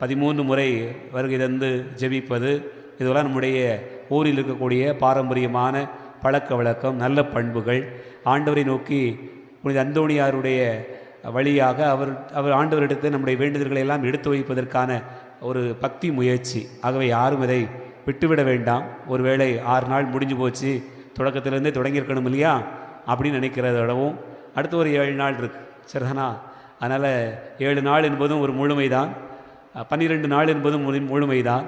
[SPEAKER 8] 13 முறை வருகை தந்து ஜெபிப்பது, இதெல்லாம் நம்முடைய ஊரில் இருக்கக்கூடிய பாரம்பரியமான பழக்க வழக்கம், நல்ல பண்புகள். ஆண்டவரை நோக்கி புனித அந்தோணியாருடைய வழியாக அவர் ஆண்டவரிடத்தில் நம்முடைய வேண்டுதல்களை எல்லாம் எடுத்து வைப்பதற்கான ஒரு பக்தி முயற்சி. ஆகவே யாரும் இதை விட்டுவிட வேண்டாம். ஒருவேளை 6 நாள் முடிஞ்சு போச்சு, தொடக்கத்திலேருந்தே தொடங்கியிருக்கணும் இல்லையா அப்படின்னு நினைக்கிறதோடவும் அடுத்து ஒரு 7 நாள் இருக்குது, சரிதானா? அதனால் 7 நாள் என்பதும் ஒரு முழுமைதான், 12 நாள் என்பதும் முழுமைதான்,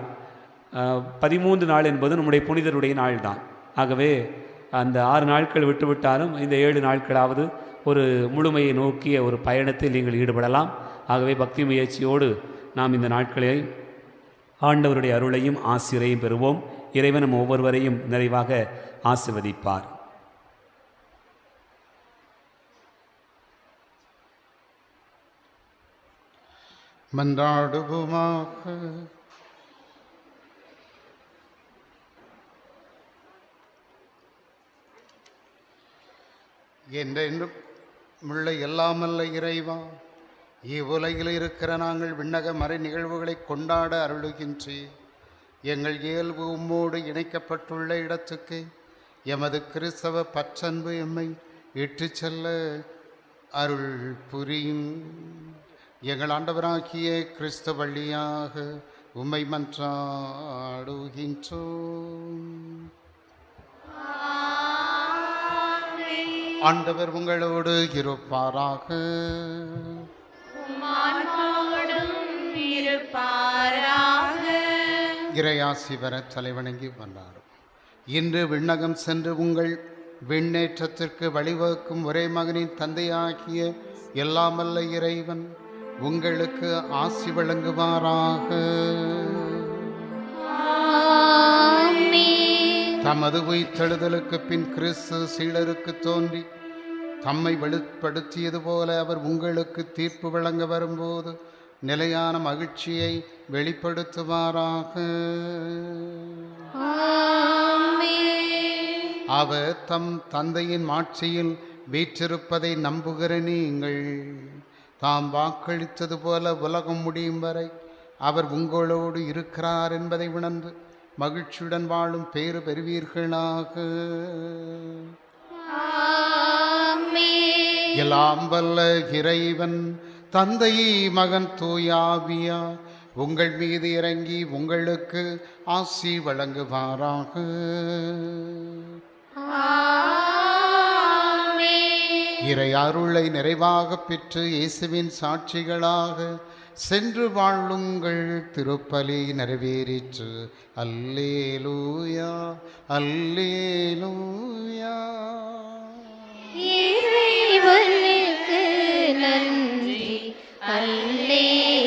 [SPEAKER 8] 13 நாள் என்பதும் நம்முடைய புனிதருடைய நாள் தான். ஆகவே அந்த 6 நாட்கள் விட்டுவிட்டாலும் இந்த 7 நாட்களாவது ஒரு முழுமையை நோக்கிய ஒரு பயணத்தில் நீங்கள் ஈடுபடலாம். ஆகவே பக்தி முயற்சியோடு நாம் இந்த நாட்களை ஆண்டவருடைய அருளையும் ஆசிரையும் பெறுவோம். இறைவன் நம் ஒவ்வொருவரையும் நிறைவாக ஆசிர்வதிப்பார்.
[SPEAKER 1] மன்றாடுவோமாக. என்றென்றும் உள்ள எல்லாமல்ல இறைவா, இவ்வுலகில் இருக்கிற நாங்கள் விண்ணக மறை நிகழ்வுகளை கொண்டாட அருளுகின்றேன். எங்கள் இயல்பு உம்மோடு இணைக்கப்பட்டுள்ள இடத்துக்கு எமது கிறிஸ்தவ பற்றன்பு எம்மை இட்டு செல்ல அருள் புரியும். எங்கள் ஆண்டவராகிய கிறிஸ்து வழியாக உம்மை மன்றாடுகின்றோம். ஆண்டவர் உங்களோடு இருப்பாராக. இறையாசி பெற தலைவணங்கி வந்தாரும். இன்று விண்ணகம் சென்று உங்கள் விண்ணேற்றத்திற்கு வழிவகுக்கும் ஒரே மகனின் தந்தையாகிய எல்லாமல்ல இறைவன் உங்களுக்கு ஆசி வழங்குவாராக. தமது உயிர்த்தெழுதலுக்கு பின் கிறிஸ்து சீடருக்கு தோன்றி தம்மை வெளிப்படுத்தியது போல அவர் உங்களுக்கு தீர்ப்பு வழங்க வரும்போது நிலையான மகிழ்ச்சியை வெளிப்படுத்துவாராக. அவர் தம் தந்தையின் மாட்சியில் வீற்றிருப்பதை நம்புகிற நீங்கள் தாம் வாக்களித்தது போல உலகம் முடியும் வரை அவர் உங்களோடு இருக்கிறார் என்பதை உணர்ந்து மகிழ்ச்சியுடன் வாழும் பேறு பெறுவீர்களாக. எல்லாம் வல்ல இறைவன் தந்தை மகன் தூயாவியா உங்கள் மீது இறங்கி உங்களுக்கு ஆசி வழங்குவாராக. இறை அருளை நிறைவாக பெற்று இயேசுவின் சாட்சிகளாக சென்று வாழுங்கள். திருப்பலி நிறைவேறிற்று. அல்லேலூயா, அல்லேலூயா.
[SPEAKER 16] இறைவனுக்கு நன்றி. அல்லேலூயா.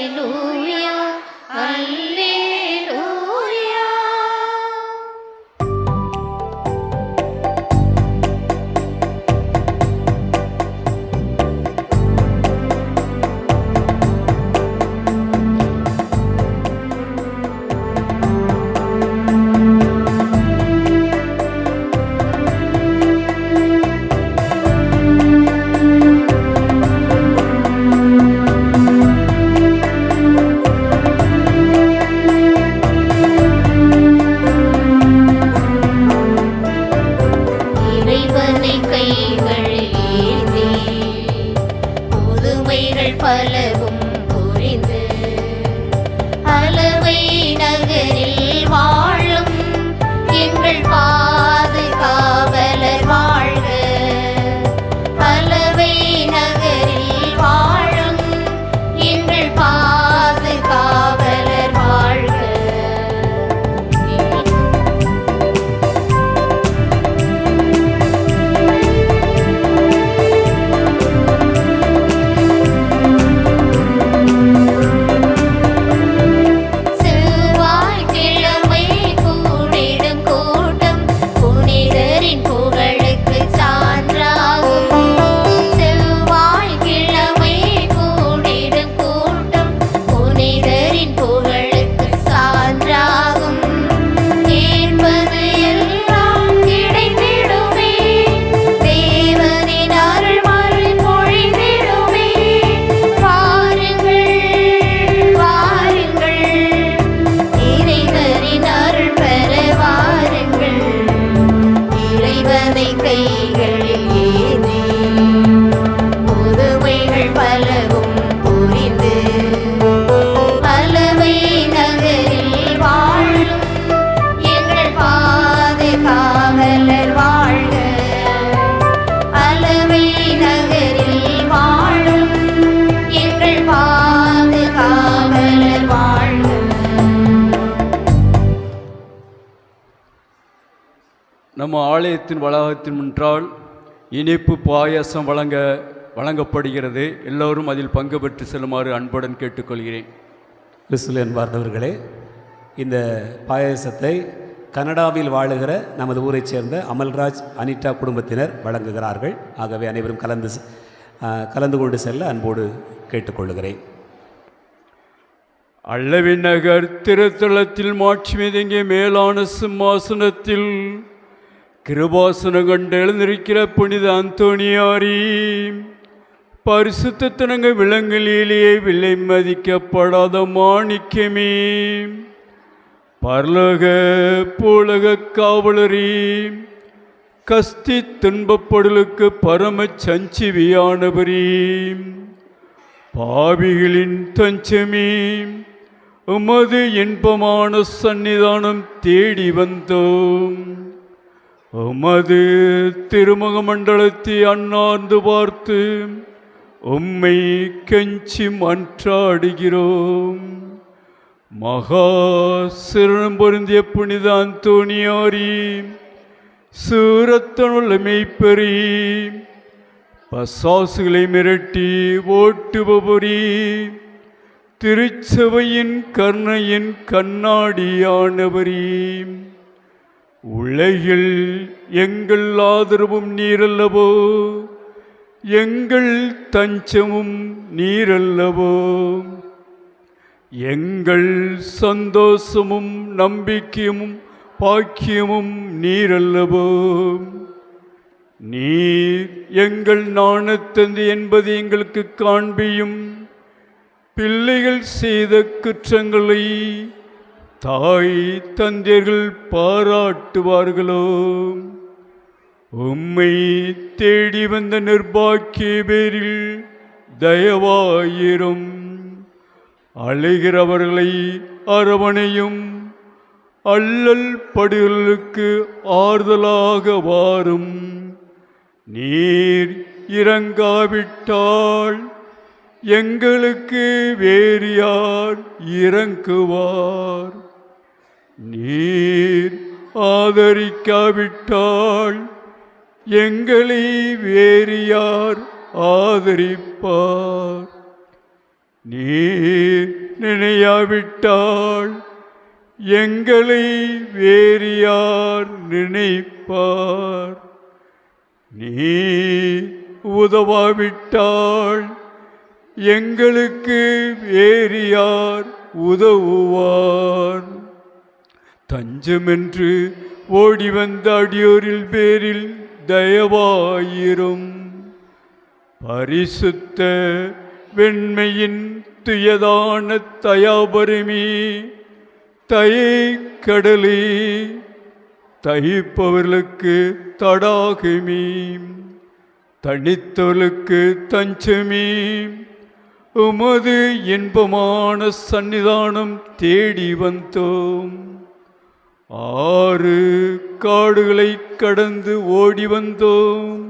[SPEAKER 17] நம்ம ஆலயத்தின் வளாகத்தின் முன்றால் இனிப்பு பாயாசம் வழங்கப்படுகிறது. எல்லோரும் அதில் பங்கு பெற்று செல்லுமாறு அன்புடன் கேட்டுக்கொள்கிறேன்.
[SPEAKER 8] கிறிஸ்துவில் அன்பார்ந்தவர்களே, இந்த பாயாசத்தை கனடாவில் வாழுகிற நமது ஊரைச் சேர்ந்த அமல்ராஜ் அனிட்டா குடும்பத்தினர் வழங்குகிறார்கள். ஆகவே அனைவரும் கலந்து கொண்டு செல்ல அன்போடு கேட்டுக்கொள்கிறேன்.
[SPEAKER 17] அல்லவின் நகர் திருத்தலத்தில் மாட்சி மிதங்கிய மேலான சிம்மாசனத்தில் கிருபாசனம் கண்டு எழுந்திருக்கிற புனித அந்தோணியாரி, பரிசுத்தனங்க விலங்குகளிலேயே விலை மதிக்கப்படாத மாணிக்கமே, பரலோக பூலக காவலரே, கஸ்தி துன்பப்படலுக்கு பரம சஞ்சிவியானவரே, பாவிகளின் தஞ்சமே, உமது இன்பமான சன்னிதானம் தேடி வந்தோம். உமது திருமுக மண்டலத்தை அண்ணார்ந்து பார்த்து உம்மை கெஞ்சி மன்றாடுகிறோம். மகா சிரணம் பொருந்திய புனித அந்தோணியாரி, சூரத்தனுள்ள மெய்ப்பெறி, பசாசுகளை மிரட்டி ஓட்டுபவரி, திருச்சபையின் கர்ணையின் கண்ணாடியானவரி, உலகில் எங்கள் ஆதரவும் நீரல்லவோ, எங்கள் தஞ்சமும் நீரல்லவோ, எங்கள் சந்தோஷமும் நம்பிக்கையும் பாக்கியமும் நீரல்லவோ. நீர் எங்கள் நாணத்தந்தை என்பதை எங்களுக்கு காண்பியும். பிள்ளைகள் செய்த குற்றங்களை தாய் தந்தையர்கள் பாராட்டுவார்களோ. உம்மை தேடி வந்த நிர்பாக்கிய பேரில் தயவாயிரும். அழைகிறவர்களை அரவணையும். அல்லல் படுகளுக்கு ஆறுதலாக வாரும். நீர் இறங்காவிட்டால் எங்களுக்கு வேறு யார் இறங்குவார்? நீர் ஆதரிக்காவிட்டால் எங்களை வேறு யார் ஆதரிப்பார்? நீர் நினையாவிட்டால் எங்களை வேறு யார் நினைப்பார்? நீர் உதவாவிட்டால் எங்களுக்கு வேறு யார் உதவுவார்? தஞ்சமென்று ஓடி வந்த அடியோரில் பேரில் தயவாயிரும். பரிசுத்த வெண்மையின் துயதான தயாபரமே, தயை கடலே, தயிப்பவர்களுக்கு தடாகமே, தனித்தவர்களுக்கு தஞ்சமே, உமது இன்பமான சன்னிதானம் தேடி வந்தோம். 6 காடுகளை கடந்து ஓடி வந்தோம்.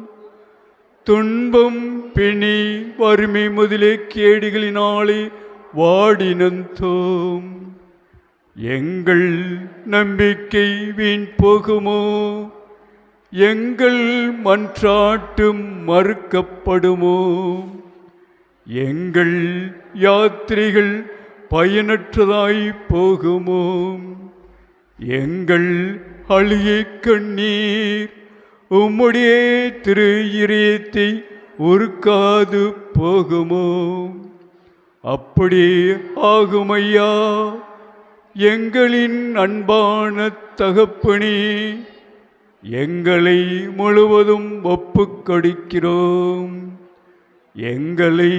[SPEAKER 17] துன்பம் பிணி வறுமை முதலே கேடுகளினாலே வாடி நந்தோம். எங்கள் நம்பிக்கை வீண் போகுமோ? எங்கள் மன்றாட்டும் மறுக்கப்படுமோ? எங்கள் யாத்திரைகள் பயனற்றதாய் போகுமோ? எங்கள் அழுகை கண்ணீர் உம்முடைய திரு இதயத்தை உருக்காது போகுமோ? அப்படியே ஆகுமையா. எங்களின் அன்பான தகப்பனே, எங்களை முழுவதும் ஒப்புக்கொடுக்கிறோம். எங்களை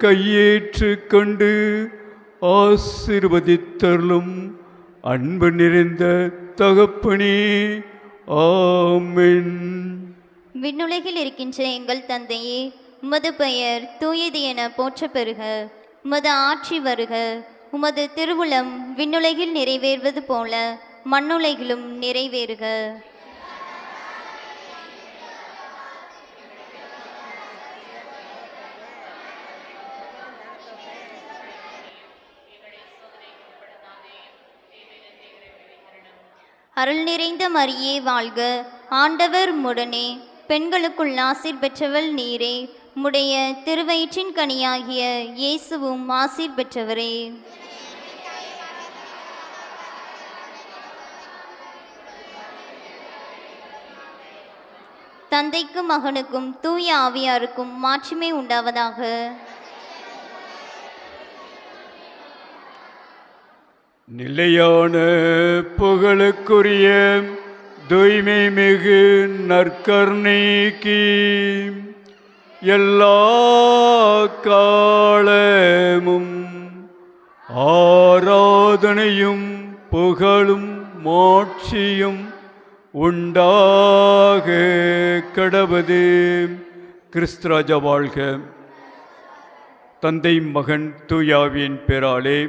[SPEAKER 17] கையேற்று கொண்டு ஆசீர்வதித்தருளும் அன்பு நிறைந்த தகப்பனே. ஆமென்.
[SPEAKER 18] விண்ணுலகில் இருக்கின்ற எங்கள் தந்தையே, உமது பெயர் தூயது என போற்ற பெறுக. உமது ஆட்சி வருக. உமது திருவுளம் விண்ணுலகில் நிறைவேறுவது போல மண்ணுலகிலும் நிறைவேறுக. அருள் நிறைந்த மரியே வாழ்க. ஆண்டவர் உடனே பெண்களுக்குள் ஆசீர் பெற்றவள் நீரே. உம்முடைய திருவயிற்றின் கனியாகிய இயேசுவும் ஆசீர் பெற்றவரே. தந்தைக்கும் மகனுக்கும் தூய ஆவியாருக்கும் மாட்சிமை உண்டாவதாக.
[SPEAKER 17] நிலையான புகழுக்குரிய தூய்மை மிகு நற்கருணைக்கு எல்லா காலமும் ஆராதனையும் புகழும் மாட்சியும் உண்டாக கடவது. கிறிஸ்துராஜா வாழ்க. தந்தை மகன் தூயாவின் பெயராலே